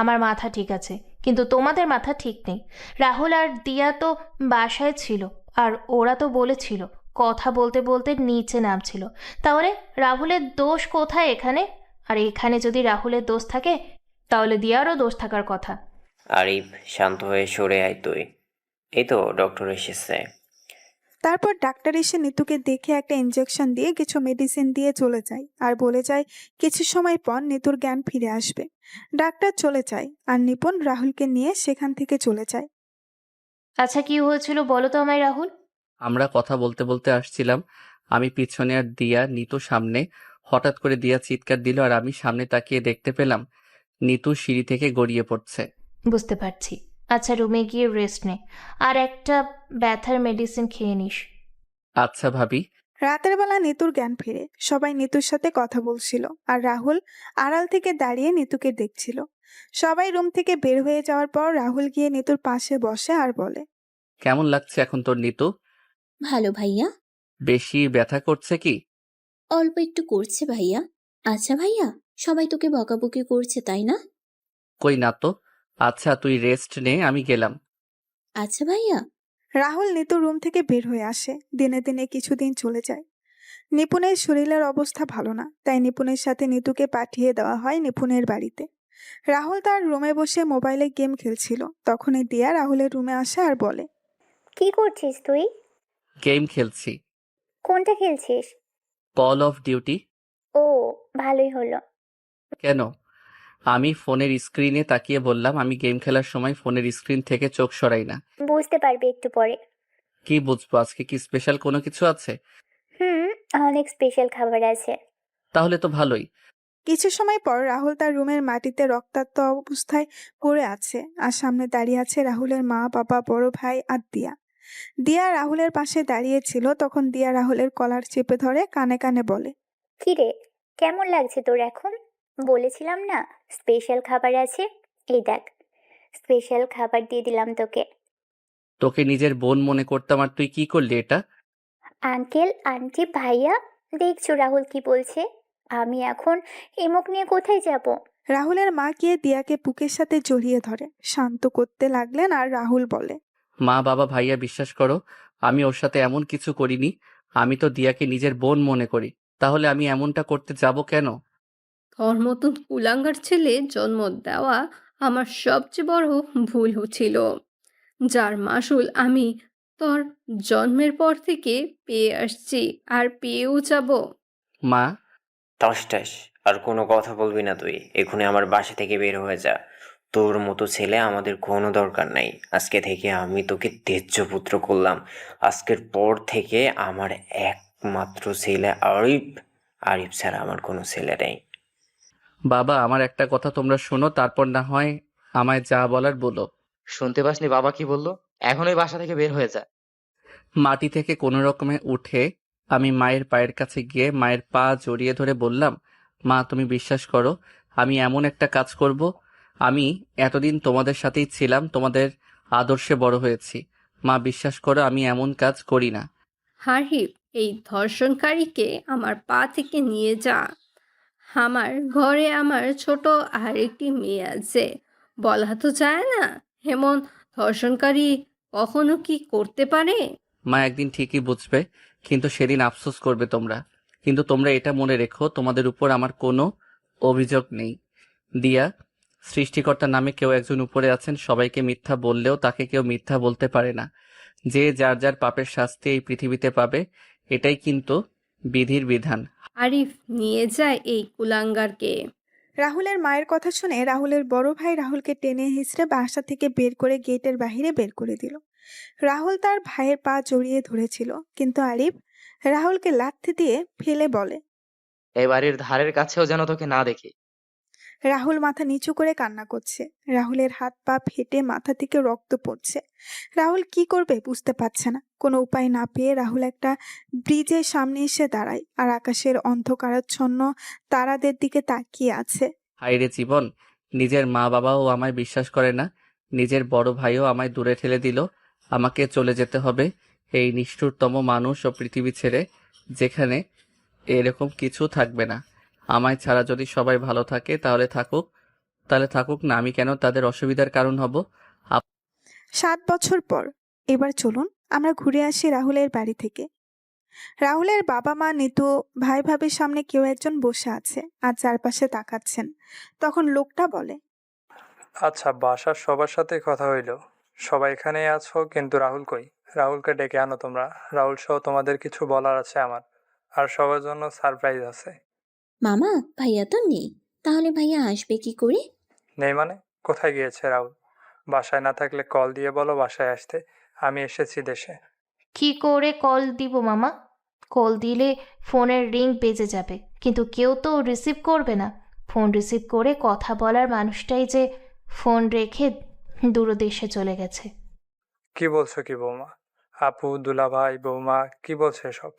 আমার মাথা ঠিক আছে, কিন্তু তোমাদের মাথা ঠিক নেই। রাহুল আর দিয়া তো বাসায় ছিল, আর ওরা তো বলেছিল কথা বলতে বলতে নিচে নামছিল। তাহলে রাহুলের দোষ কোথায় এখানে? আর এখানে যদি রাহুলের দোষ থাকে তাহলে দিয়ারও দোষ থাকার কথা। আরিফ, শান্ত হয়ে সরে আয় তুই। এই তো ডক্টর এসেছে। তারপর ডাক্তার এসে নিতুকে দেখে একটা ইনজেকশন দিয়ে কিছু মেডিসিন দিয়ে চলে যায় আর বলে যায় কিছু সময় পর নিতুর জ্ঞান ফিরে আসবে। ডাক্তার চলে যায় আর নিপুণ রাহুলকে নিয়ে সেখান থেকে চলে যায়। আচ্ছা, কি হয়েছিল বলো তো আমায় রাহুল? আমরা কথা বলতে বলতে আসছিলাম, আমি পিছনে আর দিয়া নিতু সামনে। হঠাৎ করে দিয়া চিৎকার দিল আর আমি সামনে তাকিয়ে দেখতে পেলাম নিতু সিঁড়ি থেকে গড়িয়ে পড়ছে। বুঝতে পারছি। আচ্ছা, রুমে গিয়ে রেস্ট নে, আর একটা ব্যথার মেডিসিন খেয়ে নিস। আচ্ছা ভাবি। রাতের বেলা নিতুর জ্ঞান ফিরে। সবাই নিতুর সাথে কথা বলছিল আর রাহুল আড়াল থেকে দাঁড়িয়ে নিতুকে দেখছিল। সবাই রুম থেকে বের হয়ে যাওয়ার পর রাহুল গিয়ে নিতুর পাশে বসে আর বলে, কেমন লাগছে এখন তোর নিতু? ভালো ভাইয়া। বেশি ব্যথা করছে কি? অল্প একটু করছে ভাইয়া। আচ্ছা ভাইয়া, সবাই তোকে বকাবকি করছে তাই না? কই না তো। আচ্ছা তুই রেস্ট নে, আমি গেলাম। আচ্ছা ভাইয়া। রাহুল নিতুর রুম থেকে বের হয়ে আসে। দিনে দিনে কিছুদিন চলে যায়। নিপুণের শরীরের অবস্থা ভালো না, তাই নিপুণের সাথে নিতুকে পাঠিয়ে দেওয়া হয় নিপুণের বাড়িতে। রাহুল তার রুমে বসে মোবাইলে গেম খেলছিল। তখনই দিয়া রাহুলের রুমে আসে আর বলে, কি করছিস তুই? গেম খেলছি। কোনটা খেলছিস? Call of duty. ও, ভালোই হলো। কেন? আমি ফোনের স্ক্রিনে তাকিয়ে বললাম, আমি গেম খেলার সময় ফোনের স্ক্রিন থেকে চোখ সরাই না। বুঝতে পারবি একটু পরে। কি বুঝবো? আজকে কি স্পেশাল কোনো কিছু আছে? হুম, অনেক স্পেশাল খাবার আছে। তাহলে তো ভালোই। কিছু সময় পর রাহুল তার রুমের মাটিতে রক্তাক্ত অবস্থায় পড়ে আছে আর সামনে দাঁড়িয়ে আছে রাহুলের মা বাবা বড় ভাই আর দিয়া। দিয়া রাহুলের পাশে দাঁড়িয়েছিল। তখন দিয়া রাহুলের কলার চেপে ধরে কানে কানে বলে, কি রে, কেমন লাগছে তোর এখন? বলেছিলাম না স্পেশাল খাবার আছে। এই দেখ, স্পেশাল খাবার দিয়ে দিলাম তোকে। তোকে নিজের বোন মনে করতাম আর তুই কি করলি এটা? আঙ্কেল, আন্টি, ভাইয়া, দেখছো রাহুল কি বলছে? আমি এখন এমক নিয়ে কোথায় যাব? রাহুলের মা গিয়ে দিয়াকে বুকের সাথে জড়িয়ে ধরে শান্ত করতে লাগলেন আর রাহুল বলে, মা বাবা ভাইয়া বিশ্বাস করো, আমি ওর সাথে এমন কিছু করিনি। আমি তো দিয়াকে নিজের বোন মনে করি। তাহলে আমি এমনটা করতে যাব কেন? তোর মতন কুলাঙ্গার ছেলে জন্ম দেওয়া আমার সবচেয়ে বড় ভুল ছিল, যার মাসুল আমি তোর জন্মের পর থেকে পেয়ে আসছি আর পেয়েও যাব। মা, টসটস, আর কোনো কথা বলবি না তুই। এখনই আমার বাসা থেকে বের হয়ে যা। তোর মতো ছেলে আমাদের কোনো দরকার নাই। আজকে থেকে আমি তোকে তেজ্য পুত্র করলাম। আজকের পর থেকে আমার একমাত্র ছেলে আরিফ। আরিফ ছাড়া আমার কোনো ছেলে নেই। বাবা আমার একটা কথা তোমরা শোনো, তারপর না হয় আমায় যা বলার বলো। শুনতে পাসনি বাবা কি বললো? এখনই বাসা থেকে বের হয়ে যা। মাটি থেকে কোনো রকমে উঠে আমি মায়ের পায়ের কাছে গিয়ে মায়ের পা জড়িয়ে ধরে বললাম, মা তুমি বিশ্বাস করো, আমি এমন একটা কাজ করব। আমি এতদিন তোমাদের সাথেই ছিলাম, তোমাদের আদর্শে বড় হয়েছি। মা বিশ্বাস করো, আমি এমন কাজ করি না। হারিফ, এই ধর্ষণকারীকে আমার পা থেকে নিয়ে যা। আমার ঘরে আমার ছোট আরেকটি মেয়ে আছে, বলা তো যায় না এমন ধর্ষণকারী কখনো কি করতে পারে। মা একদিন ঠিকই বুঝবে, কিন্তু সেদিন আফসোস করবে তোমরা। কিন্তু তোমরা এটা মনে রেখো, তোমাদের উপর আমার কোনো অভিযোগ নেই। দিয়া, সৃষ্টিকর্তার নামে কেউ একজন উপরে আছেন, সবাইকে মিথ্যা বললেও তাকে কেউ মিথ্যা বলতে পারে না। যে যার যার পাপের শাস্তি এই পৃথিবীতে পাবে, এটাই কিন্তু বিধির বিধান। আরিফ নিয়ে যায় এই কুলাঙ্গারকে। রাহুলের মায়ের কথা শুনে রাহুলের বড় ভাই রাহুলকে টেনে হিঁচড়ে বাসা থেকে বের করে গেটের বাইরে বের করে দিল। রাহুল তার ভাইয়ের পা জড়িয়ে ধরেছিল, কিন্তু আরিফ রাহুলকে লাথি দিয়ে ফেলে বলে। এই বাড়ির ধারের কাছেও যেন তোকে না দেখি। রাহুল মাথা নিচু করে কান্না করছে। রাহুলের হাত পা ফেটে মাথা থেকে রক্ত পড়ছে। রাহুল কি করবে বুঝতে পারছে না। কোনো উপায় না পেয়ে রাহুল একটা ব্রিজের সামনে এসে দাঁড়ায় আর আকাশের অন্ধকারাচ্ছন্ন তারাদের দিকে তাকিয়ে আছে। হায়রে জীবন, নিজের মা বাবাও আমায় বিশ্বাস করে না, নিজের বড় ভাইও আমায় দূরে ঠেলে দিল। আমাকে চলে যেতে হবে এই নিষ্ঠুরতম মানুষ ও পৃথিবী ছেড়ে, যেখানে এরকম কিছু থাকবে না। আমায় ছাড়া যদি সবাই ভালো থাকে তাহলে থাকুক না, আমি কেন তাদের অসুবিধার কারণ হব? 7 বছর পর এবার চলুন আমরা ঘুরে আসি রাহুলের বাড়ি থেকে। রাহুলের বাবা মা নিতু ভাই ভাবির সামনে কেউ একজন বসে আছে আর চারপাশে তাকাচ্ছেন। তখন লোকটা বলে, আচ্ছা, বাসার সবার সাথে কথা হইলো, সবাই এখানেই আছো, কিন্তু রাহুল কই? রাহুলকে ডেকে আনো তোমরা। রাহুল সহ তোমাদের কিছু বলার আছে আমার, আর সবার জন্য সারপ্রাইজ আছে। মামা, ভাইয়া তো নেই, তাহলে ভাইয়া আসবে কি করে? নেই মানে? কোথায় গিয়েছে রাহুল? বাসায় না থাকলে কল দিয়ে বলো বাসায় আসতে, আমি এসেছি দেশে। কি করে কল দিব মামা? কল দিলে ফোনের রিং বেজে যাবে, কিন্তু কেউ তো রিসিভ করবে না। ফোন রিসিভ করে কথা বলার মানুষটাই যে ফোন রেখে দূরদেশে চলে গেছে। কি বলছো কি বৌমা? আপু, দুলাভাই, বৌমা কি বলছে এসব?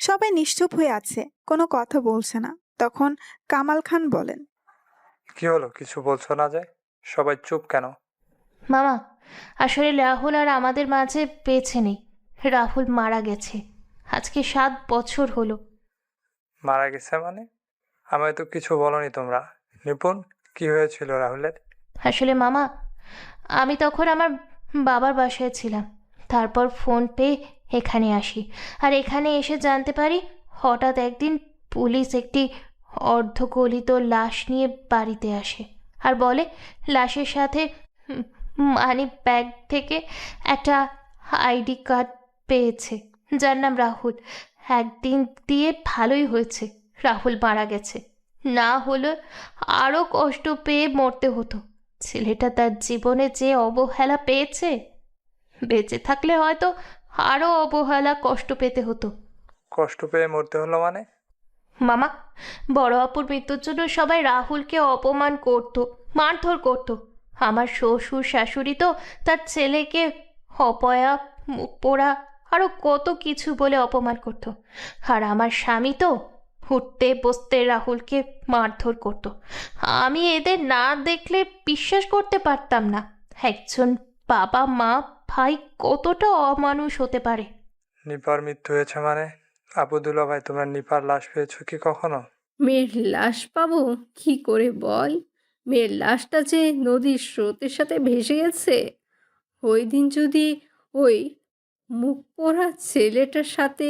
সবাই নিশ্চুপ হয়ে আছে, কোনো কথা বলছে না। তখন কামাল খান বলেন, কি হলো, কিছু বলছো না যে? সবাই চুপ কেন? মামা, আসলে রাহুল আর আমাদের মাঝে বেঁচে নেই। রাহুল মারা গেছে। আজকে 7 বছর হলো। মারা গেছে মানে? আমায় তো কিছু বলনি তোমরা। নিপুণ, কি হয়েছিল রাহুলের? আসলে মামা, আমি তখন আমার বাবার বাসায় ছিলাম। তারপর ফোন পেয়ে এখানে আসি, আর এখানে এসে জানতে পারি হঠাৎ একদিন পুলিশ একটি অর্ধগলিত লাশ নিয়ে বাড়িতে আসে আর বলে লাশের সাথে মানি ব্যাগ থেকে একটা আইডি কার্ড পেয়েছে, যার নাম রাহুল। একদিন দিয়ে ভালোই হয়েছে, রাহুল মারা গেছে। না হলে আরও কষ্ট পেয়ে মরতে হতো। ছেলেটা তার জীবনে যে অবহেলা পেয়েছে, বেঁচে থাকলে হয়তো আরও অবহেলা কষ্ট পেতে হতো। কষ্ট পেয়ে মরতে হলো মানে? মামা, বড় অপুর মৃত্যুর জন্য সবাই রাহুলকে অপমান করত, মারধর করত। আমার শ্বশুর শাশুড়ি তো তার ছেলেকে অপয়া, মুখ পোড়া, আরও কত কিছু বলে অপমান করত। আর আমার স্বামী তো উঠতে বসতে রাহুলকে মারধর করত। আমি এদের না দেখলে বিশ্বাস করতে পারতাম না একজন বাবা মা ভাই কতটা অমানুষ হতে পারে। নিপার মৃত্যু হয়েছে মানে? আপু, দুলাভাই, তোমরা নিপার লাশ পেয়েছো কি কখনো? মেয়ের লাশ পাবো কি করে বল? মেয়ের লাশটা যে নদীর স্রোতের সাথে ভেসে গেছে। ওই দিন যদি ওই মুখ পোড়া ছেলেটার সাথে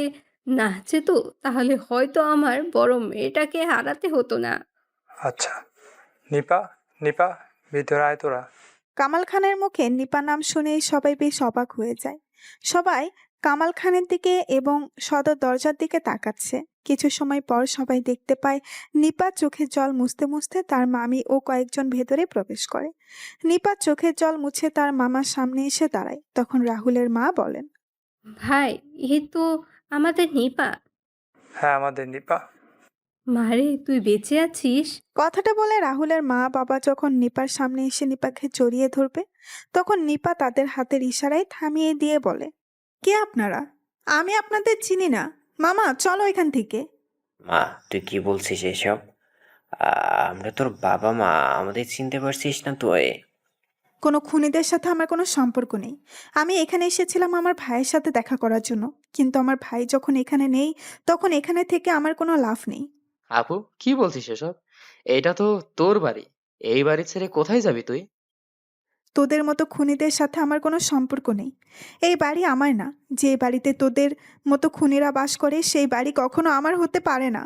না যেত, তাহলে হয়তো আমার বড় মেয়েটাকে হারাতে হতো না। আচ্ছা, নিপা, নিপা, ভিতরে আয় তোরা। কামাল খানের মুখে নিপা নাম শুনেই সবাই বেশ অবাক হয়ে যায়। সবাই কামাল খানের দিকে এবং সদর দরজার দিকে তাকাচ্ছে। কিছু সময় পর সবাই দেখতে পায় নিপা চোখের জল মুছতে মুছতে তার মামি ও কয়েকজন ভেতরে প্রবেশ করে। নিপা চোখের জল মুছে তার মামার সামনে এসে দাঁড়ায়। তখন রাহুলের মা বলেন, ভাই, এ তো আমাদের নিপা। হ্যাঁ, আমাদের নিপা। মারে, তুই বেঁচে আছিস? কথাটা বলে রাহুলের মা বাবা যখন নিপার সামনে এসে নিপাকে জড়িয়ে ধরবে, তখন নিপা তাদের হাতের ইশারায় থামিয়ে দিয়ে বলে, কে আপনারা? আমি আপনাদের চিনি না। মামা, চলো এখান থেকে। মা, তুই কি বলছিস এসব? আমরা তোর বাবা মা, আমাদের চিনতে পারছিস না তুই? কোনো খুনিদের সাথে আমার কোনো সম্পর্ক নেই। আমি এখানে এসেছিলাম আমার ভাইয়ের সাথে দেখা করার জন্য, কিন্তু আমার ভাই যখন এখানে নেই, তখন এখানে থেকে আমার কোনো লাভ নেই। আপু, কি বলছিস এসব? এটা তো তোর বাড়ি। এই বাড়ি ছেড়ে কোথায় যাবি তুই? তোদের মতো খুনিদের সাথে আমার কোনো সম্পর্ক নেই। এই বাড়ি আমার না। যে বাড়িতে তোদের মতো খুনিরা বাস করে সেই বাড়ি কখনো আমার হতে পারে না।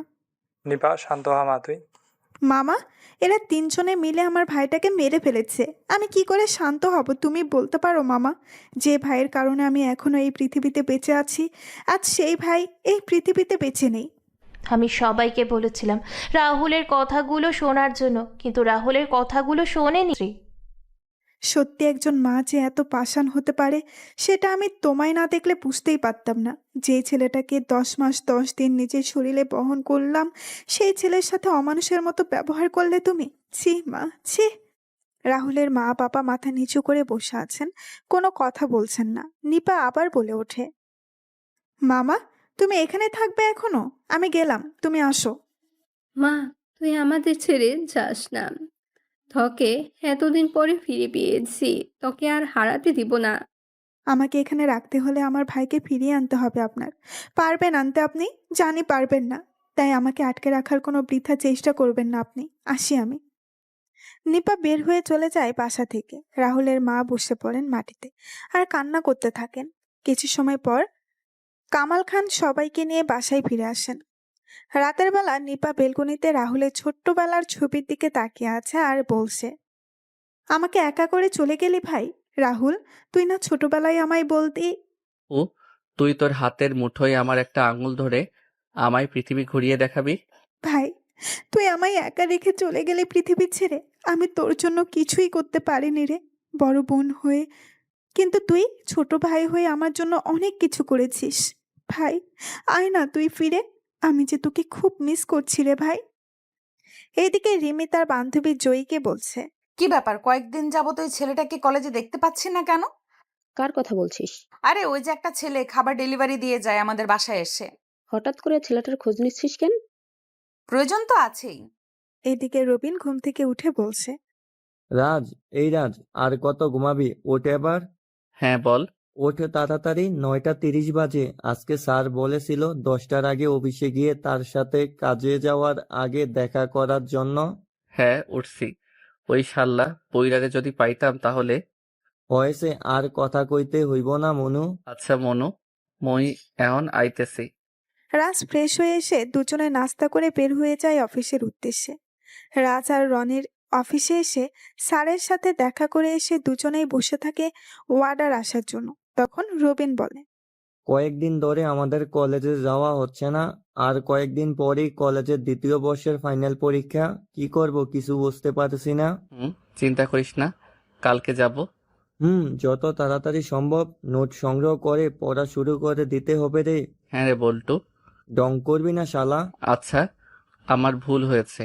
নিপা, শান্ত হ মা তুই। মামা, এরা তিনজনে মিলে আমার ভাইটাকে মেরে ফেলেছে। আমি কি করে শান্ত হব তুমি বলতে পারো মামা? যে ভাইয়ের কারণে আমি এখনো এই পৃথিবীতে বেঁচে আছি, আজ সেই ভাই এই পৃথিবীতে বেঁচে নেই। আমি সবাইকে বলেছিলাম রাহুলের কথাগুলো শোনার জন্য, কিন্তু রাহুলের কথাগুলো শোনেনি। সত্যি একজন মা যে এত পাষাণ হতে পারে সেটা আমি তোমায় না দেখলে বুঝতেই পারতাম না। যে ছেলেটাকে 10 মাস 10 দিন নিজের শরীরে বহন করলাম, সেই ছেলের সাথে অমানুষের মতো ব্যবহার করলে তুমি। ছি মা, ছি। রাহুলের মা বাবা মাথা নিচু করে বসে আছেন, কোনো কথা বলছেন না। নিপা আবার বলে ওঠে, মামা, তুমি এখানে থাকবে এখনো? আমি গেলাম, তুমি আসো। মা, তুই আমাদের ছেড়ে যাস না। তোকে এতদিন পরে ফিরে পেয়েছি, তোকে আর হারাতে দিব না। আমাকে এখানে রাখতে হলে আমার ভাইকে ফিরিয়ে আনতে হবে আপনার। পারবেন আনতে আপনি? জানি পারবেন না, তাই আমাকে আটকে রাখার কোনো বৃথা চেষ্টা করবেন না আপনি। আসি আমি। নিপা বের হয়ে চলে যায় বাসা থেকে। রাহুলের মা বসে পড়েন মাটিতে আর কান্না করতে থাকেন। কিছু সময় পর কামাল খান সবাইকে নিয়ে বাসায় ফিরে আসেন। রাতের বেলা নিপা বেলকনিতে রাহুলের ছোট্টবেলার ছবির দিকে তাকিয়ে আছে আর বলছে, আমাকে একা করে চলে গেলি ভাই। রাহুল, তুই না ছোটবেলায় আমায় বলতি। ও, তুই তোর হাতের মুঠোয় আমার একটা আঙুল ধরে আমায় পৃথিবী ঘুরিয়ে দেখাবি? ভাই, তুই আমায় একা রেখে চলে গেলে পৃথিবী ছেড়ে। আমি তোর জন্য কিছুই করতে পারিনি রে, বড় বোন হয়ে। কিন্তু তুই ছোট ভাই হয়ে আমার জন্য অনেক কিছু করেছিস। ভাই, আয় না তুই ফিরে। আমি যে তোকে খুব মিস করছি রে ভাই। এইদিকে রিমি তার বান্ধবী জয়ীকে বলছে, কি ব্যাপার, কয়েকদিন যাবত ওই ছেলেটাকে কলেজে দেখতে পাচ্ছি না কেন? কার কথা বলছিস? আরে ওই যে একটা ছেলে খাবার ডেলিভারি দিয়ে যায় আমাদের বাসায় এসে। হঠাৎ করে ছেলেটার খোঁজ নিচ্ছিস কেন? প্রয়োজন তো আছেই। এদিকে রবিন ঘুম থেকে উঠে বলছে, রাজ, এই রাজ, আর কত ঘুমাবি? ওঠে এবার। হ্যাঁ বল। ওঠে তাড়াতাড়ি, 9টা 30 বাজে। আজকে স্যার বলেছিল 10টার আগে অফিসে গিয়ে তার সাথে কাজে যাওয়ার আগে দেখা করার জন্য। হ্যাঁ উঠছি। ওই শাল্লা পইরারে যদি পাইতাম তাহলে। হয়েছে, আর কথা কইতে হইব না মনু। আচ্ছা মনু, মই এখন আইতেছি। রাজ ফ্রেশ হয়ে এসে দুজনে নাস্তা করে বের হয়ে যায় অফিসের উদ্দেশ্যে। রাজ আর রনির অফিসে এসে স্যারের সাথে দেখা করে এসে দুজনেই বসে থাকে ওয়ার্ডার আসার জন্য। তখন রবিন বলে, কয়েকদিন ধরে আমাদের কলেজে যাওয়া হচ্ছে না, আর কয়েকদিন পরেই কলেজের 2য় বর্ষের ফাইনাল পরীক্ষা। কি করব কিছু বুঝতে পারছি না। চিন্তা করিস না, কালকে যাব। যত তাড়াতাড়ি সম্ভব নোট সংগ্রহ করে পড়া শুরু করে দিতে হবে রে। হ্যাঁ রে বল্টু। ডং করবি না শালা। আচ্ছা, আমার ভুল হয়েছে।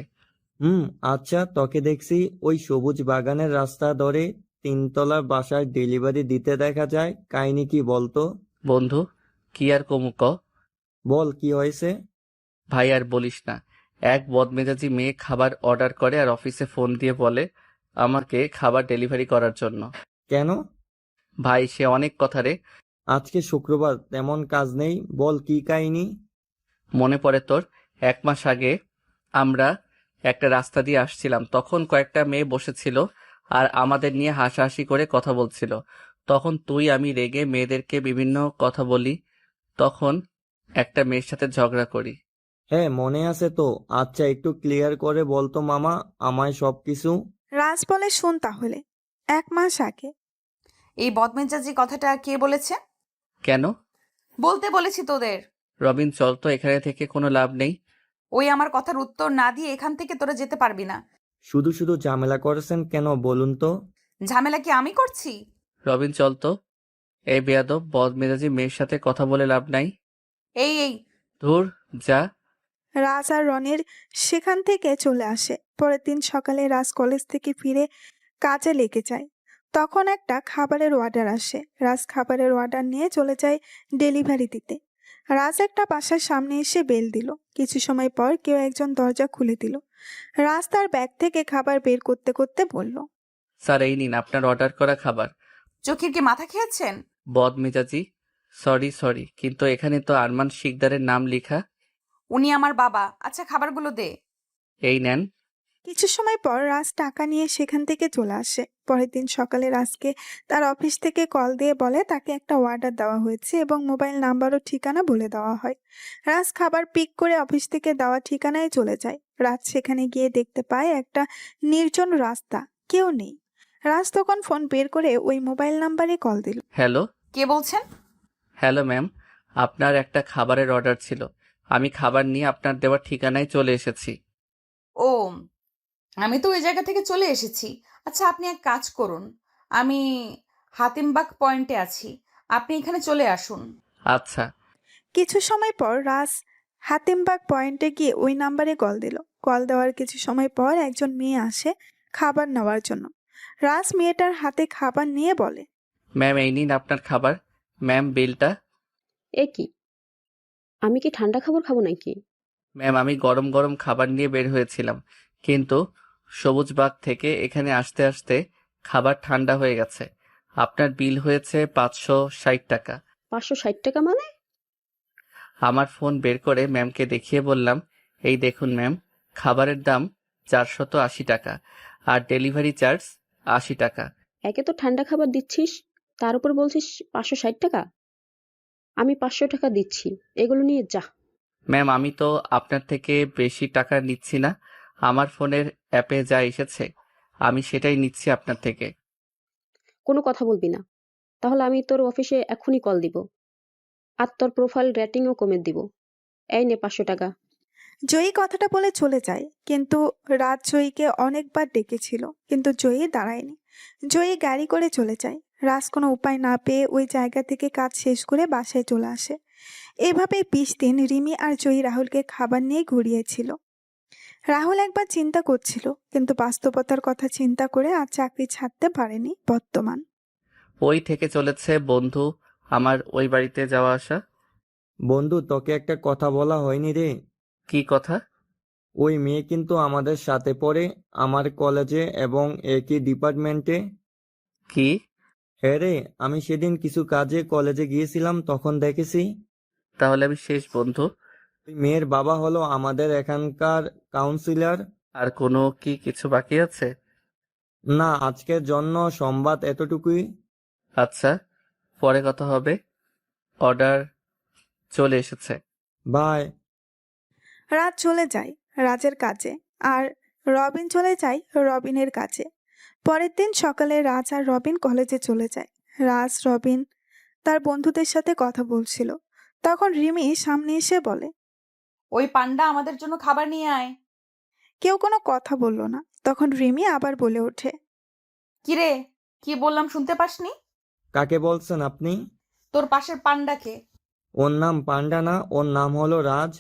আচ্ছা, তোকে দেখছি ওই সবুজ বাগানের রাস্তা ধরে 3তলা বাসায় ডেলিভারি দিতে দেখা যায়। কাহিনী কি বলতো? বন্ধু, কি আর কমু ক। বল, কি হয়েছে? ভাই আর বলিস না, এক বদমেজাজি মেয়ে খাবার অর্ডার করে আর অফিসে ফোন দিয়ে বলে আমাকে খাবার ডেলিভারি করার জন্য। কেন? ভাই সে অনেক কথা রে। আজকে শুক্রবার, তেমন কাজ নেই, বল কি কাহিনী। মনে পড়ে তোর, 1 মাস আগে আমরা একটা রাস্তা দিয়ে আসছিলাম, তখন কয়েকটা মেয়ে বসেছিল আর আমাদের নিয়ে হাসাহাসি করে কথা বলছিল। তখন তুই আমি রেগে মেয়েদেরকে বিভিন্ন কথা বলি, তখন একটা মেয়ের সাথে ঝগড়া করি। হ্যাঁ মনে আছে তো। আচ্ছা, একটু ক্লিয়ার করে বলতো মামা আমায় সবকিছু। রাজ বলে, শোন তাহলে। 1 মাস আগে। এই বদমেজাজি কথাটা কে বলেছে? কেন? বলতে বলেছি তোদের। রবিন চল তো, এখানে থেকে কোনো লাভ নেই। ওই আমার কথার উত্তর না দিয়ে এখান থেকে তোরা যেতে পারবি না। শুধু শুধু ঝামেলা করেছেন কেন বলুন তো? ঝামেলা কি আমি করছি? রবিন চল তো, এই বেয়াদব বদমেজাজি মেয়ের সাথে কথা বলে লাভ নাই। এই ধুর, যা। রাজ আর রনির সেখান থেকে চলে আসে। পরের দিন সকালে রাজ কলেজ থেকে ফিরে কাজে লেগে যায়। তখন একটা খাবারের অর্ডার আসে। রাজ খাবারের অর্ডার নিয়ে চলে যায় ডেলিভারি দিতে। রাজ একটা বাসার সামনে এসে বেল দিল। কিছু সময় পর কেউ একজন দরজা খুলে দিল। রাজ তার ব্যাগ থেকে খাবার বের করতে করতে বলল, স্যার এই নিন আপনার অর্ডার করা খাবার। চোখের কি মাথা খেয়েছেন? বদমেজাজি, সরি কিন্তু এখানে তো আরমান শিকদারের নাম লেখা। উনি আমার বাবা। আচ্ছা, খাবারগুলো দে। এই নেন। কিছু সময় পর রাজ টাকা নিয়ে সেখান থেকে চলে আসে। পরের দিন সকালে রাজকে তার অফিস থেকে কল দিয়ে বলে তাকে একটা অর্ডার দেওয়া হয়েছে এবং মোবাইল নাম্বার ও ঠিকানা বলে দেওয়া হয়। রাজ খাবার পিক করে অফিস থেকে দেওয়া ঠিকানায় চলে যায়। রাজ সেখানে গিয়ে দেখতে পায় একটা নির্জন রাস্তা, কেউ নেই। রাজ তখন ফোন বের করে ওই মোবাইল নাম্বারে কল দিল। হ্যালো। কে বলছেন? হ্যালো ম্যাম, আপনার একটা খাবারের অর্ডার ছিল। আমি খাবার নিয়ে আপনার দেওয়া ঠিকানায় চলে এসেছি। ও, আমি তো ওই জায়গা থেকে চলে এসেছি। আচ্ছা, আপনি এক কাজ করুন, আমি হাতিমবাগ পয়েন্টে আছি, আপনি এখানে চলে আসুন। আচ্ছা। কিছু সময় পর রাজ হাতিমবাগ পয়েন্টে গিয়ে ওই নাম্বারে কল দিল। কল দেওয়ার কিছু সময় পর একজন মেয়ে আসে খাবার নেওয়ার জন্য। রাজ মেয়েটার হাতে খাবার নিয়ে বলে, ম্যাম এই নিন আপনার খাবার। ম্যাম বিলটা। এ কি, আমি কি ঠান্ডা খাবার খাবো নাকি? ম্যাম আমি গরম গরম খাবার নিয়ে বের হয়েছিলাম, কিন্তু সবুজবাগ থেকে এখানে আসতে আসতে খাবার ঠান্ডা হয়ে গেছে। আপনার বিল হয়েছে 560 টাকা। 560 টাকা মানে? আমার ফোন বের করে ম্যামকে দেখিয়ে বললাম, এই দেখুন ম্যাম, খাবারের দাম 480 টাকা আর ডেলিভারি চার্জ 80 টাকা। একে তো ঠান্ডা খাবার দিচ্ছিস, তার উপর বলছিস 560 টাকা। আমি 500 টাকা দিচ্ছি, এগুলো নিয়ে যা। ম্যাম আমি তো আপনার থেকে বেশি টাকা নিচ্ছি না, আমার ফোনের অ্যাপে যা এসেছে আমি সেটাই নিচ্ছি আপনার থেকে। কোনো কথা বলবি না, তাহলে আমি তোর অফিসে এখনই কল দিব আর তোর প্রোফাইল রেটিংও কমে দিব। এই নে 500 টাকা। জয়ী কথাটা বলে চলে যায়। কিন্তু রাজ জয়ীকে অনেকবার ডেকেছিল, কিন্তু জয়ী দাঁড়ায়নি। জয়ী গাড়ি করে চলে যায়। রাজ কোনো উপায় না পেয়ে ওই জায়গা থেকে কাজ শেষ করে বাসায় চলে আসে। এভাবে 20 দিন রিমি আর জয়ী রাহুলকে খাবার নিয়ে ঘুরিয়েছিল। রাহুল একবার চিন্তা করছিল, কিন্তু বাস্তবতার কথা চিন্তা করে আর চাকরি ছাড়তে পারেনি। বর্তমান ওই থেকে চলেছে বন্ধু আমার ওই বাড়িতে যাওয়া আসা। বন্ধু, তোকে একটা কথা বলা হয়নি রে। কি কথা? ওই মেয়ে কিন্তু আমাদের সাথে পড়ে, আমার কলেজে এবং একই ডিপার্টমেন্টে। কি? হ্যাঁ রে, আমি সেদিন কিছু কাজে কলেজে গিয়েছিলাম, তখন দেখেছি। তাহলে আমি শেষ বন্ধু। ওই মেয়ের বাবা হলো আমাদের এখানকার কাউন্সিলর। আর কোনো কি কিছু বাকি আছে? না, আজকের জন্য সংবাদ এতটুকুই। আচ্ছা, পরে কথা হবে। অর্ডার চলে এসেছে। বাই। রাজ চলে যায় রাজের কাজে, আর রবিন চলে যায় রবিনের কাজে। পরের দিন সকালে রাজ আর রবিন কলেজে চলে যায়। রাজ রবিন তার বন্ধুদের সাথে কথা বলছিল, তখন রিমি সামনে এসে বলে, ওই পান্ডা আমাদের জন্য খাবার নিয়ে আয়। কেউ কোনো কথা বলল না। তখন রিমি আবার বলে ওঠে, কিরে, কি বললাম শুনতে পাসনি? কাকে বলছেন আপনি? তোর পাশের পান্ডাকে। ওর নাম পান্ডা না, ওর নাম হলো রাজ।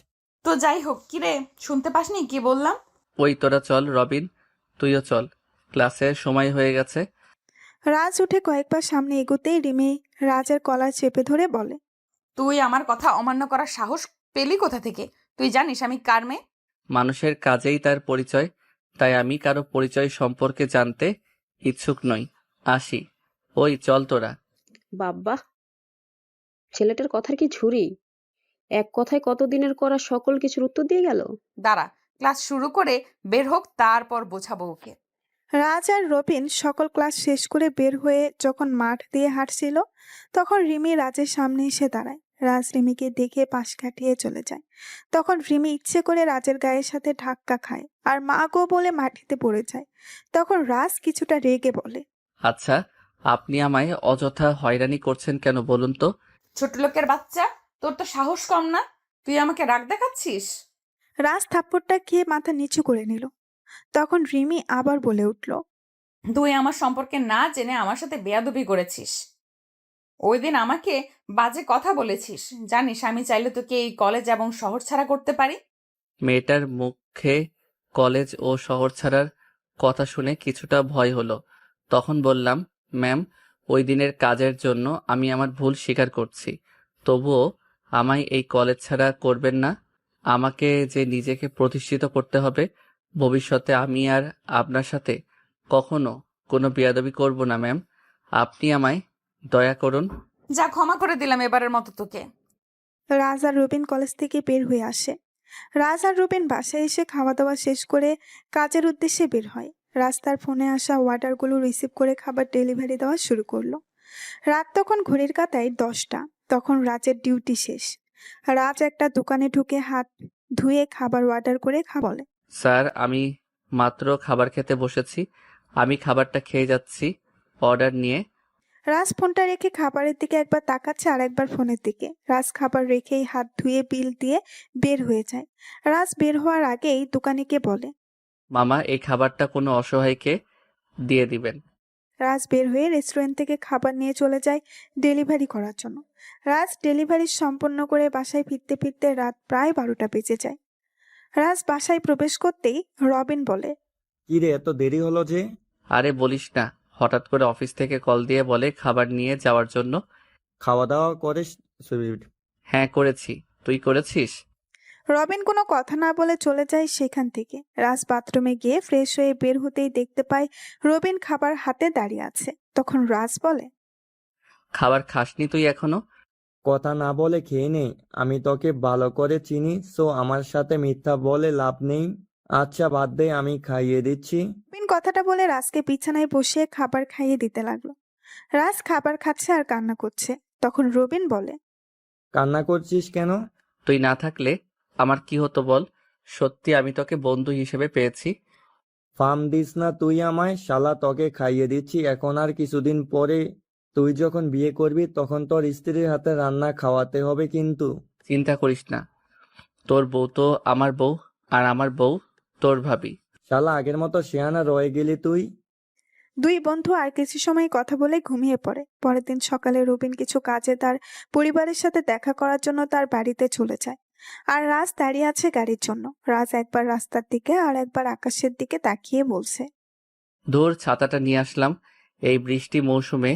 তো যাই হোক, কিরে শুনতে পাসনি কি বললাম? ওই তোরা চল রবিন, তুইও চল, ক্লাসের সময় হয়ে গেছে। রাজ উঠে কয়েকবার সামনে এগোতেই রিমি রাজের কলার চেপে ধরে বলে, তুই আমার কথা অমান্য করার সাহস পেলি কোথা থেকে? তুই জানিস আমি কার মেয়ে? মানুষের কাজেই তার পরিচয়, তাই আমি কারো পরিচয় সম্পর্কে জানতে ইচ্ছুক নই। আসি। ওই চল তোরা। বাব্বা, ছেলেটার কথার কি ঝুরি! এক কথায় কতদিনের করা সকল কিছুর উত্তর দিয়ে গেল। দাঁড়া, ক্লাস শুরু করে বের হোক, তারপর বোঝাবো ওকে। রাজ আর রবিন সকল ক্লাস শেষ করে বের হয়ে যখন মাঠ দিয়ে হাঁটছিল, তখন রিমি রাজের সামনে এসে দাঁড়ায়। রাজ রিমিকে দেখে পাশ কাটিয়ে চলে যায়। তখন রিমি ইচ্ছে করে রাজের গায়ের সাথে ধাক্কা খায় আর মা গো বলে মাটিতে পড়ে যায়। তখন রাজ কিছুটা রেগে বলে, আচ্ছা, আপনি আমায় অযথা হয়রানি করছেন কেন বলুন তো? ছোট লোকের বাচ্চা, তোর তো সাহস কম না, তুই আমাকে রাগ দেখাচ্ছিস? রাজ থাপ্পড়টা খেয়ে মাথা নিচু করে নিল। তখন রিমি আবার বলে উঠল, তুই আমার সম্পর্কে না জেনে আমার সাথে বেয়াদবি করেছিস। ওই দিন আমাকে বাজে কথা বলেছিস। জানিস আমি চাইলে তোকে এই কলেজ এবং শহর ছাড়া করতে পারি। মেয়েটার মুখে কলেজ ও শহর ছাড়ার কথা শুনে কিছুটা ভয় হলো। তখন বললাম, ম্যাম, ওই দিনের কাজের জন্য আমি আমার ভুল স্বীকার করছি, তবুও আমায় এই কলেজ ছাড়া করবেন না। আমাকে যে নিজেকে প্রতিষ্ঠিত করতে হবে, ভবিষ্যতে আমি আর আপনার সাথে কখনো কোনো বেয়াদবি করব না ম্যাম, আপনি আমায় দয়া করুন। যা, ক্ষমা করে দিলাম এবারের মতো তোকে। রাজ আর রবিন কলেজ থেকে বের হয়ে আসে। রাজ আর রুবিন বাসায় এসে খাওয়া দাওয়া শেষ করে কাজের উদ্দেশ্যে বের হয়। রাস্তার ফোনে আসা অর্ডারগুলো রিসিভ করে খাবার ডেলিভারি দেওয়া শুরু করলো। রাত তখন ঘড়ির কাঁটায় 10টা। তখন রাজের ডিউটি শেষ। রাজ একটা দোকানে ঢুকে হাত ধুয়ে খাবার অর্ডার করে বলে, স্যার, আমি মাত্র খাবার খেতে বসেছি। আমি খাবারটা খেয়ে যাচ্ছি অর্ডার নিয়ে। রাজ ফোনটা রেখে খাবারের দিকে একবার তাকাচ্ছে আর একবার ফোনের দিকে। রাজ খাবার রেখেই হাত ধুয়ে বিল দিয়ে বের হয়ে যায়। রাজ বের হওয়ার আগেই দোকানিকে বলে, মামা, এই খাবারটা কোনো অসহায়কে দিয়ে দিবেন। রাজ বের হয়ে রেস্টুরেন্ট থেকে খাবার নিয়ে চলে যায় ডেলিভারি করার জন্য। রাজ ডেলিভারি সম্পন্ন করে বাসায় ফিরতে ফিরতে রাত প্রায় 12টা বেজে যায়। রাজ বাসায় প্রবেশ করতেই রবিন বলে, কি রে, এত দেরি হলো যে? আরে বলিস না, হঠাৎ করে অফিস থেকে কল দিয়ে বলে খাবার নিয়ে যাওয়ার জন্য। খাওয়া দাওয়া করিস? হ্যাঁ করেছি, তুই করেছিস? রবিন কোনো কথা না বলে চলে যায় সেখান থেকে। রাজ বাথরুমে গিয়ে ফ্রেশ হয়ে বের হতেই দেখতে পায় রবিন খাবার হাতে দাঁড়িয়ে আছে। তখন রাজ বলে, খাবার খাসনি তুই এখনো? কথা না বলে খেয়ে নে, আমি তোকে ভালো করে চিনি, সো আমার সাথে মিথ্যা বলে লাভ নেই। আচ্ছা বাদ দে, আমি খাইয়ে দিচ্ছি। রবিন কথাটা বলে রাজকে বিছানায় বসিয়ে খাবার খাইয়ে দিতে লাগলো। রাজ খাবার খাচ্ছে আর কান্না করছে। তখন রবিন বলে, কান্না করছিস কেন? তুই না থাকলে আমার কি হতো বল? সত্যি আমি তোকে বন্ধু হিসেবে পেয়েছি। ফার্ম দিস না তুই আমায়, শালা তোকে খাইয়ে দিচ্ছি। এখন আর কিছুদিন পরে তুই যখন বিয়ে করবি তখন তোর স্ত্রীর হাতে রান্না খাওয়াতে হবে কিন্তু। চিন্তা করিস না, তোর বউ তো আমার বউ আর আমার বউ তোর ভাবি। শালা আগের মতো শেয়ানা রয়ে গেলি তুই। দুই বন্ধু আর কিছু সময় কথা বলে ঘুমিয়ে পড়ে। পরের দিন সকালে রবিন কিছু কাজে তার পরিবারের সাথে দেখা করার জন্য তার বাড়িতে চলে যায়। আর রাজ দাঁড়িয়ে আছে গাড়ির জন্য। রাজ একবার রাস্তার দিকে আর একবার আকাশের দিকে তাকিয়ে বলছে, ধুর, ছাতাটা নিয়ে আসলাম। এই বৃষ্টি মৌসুমে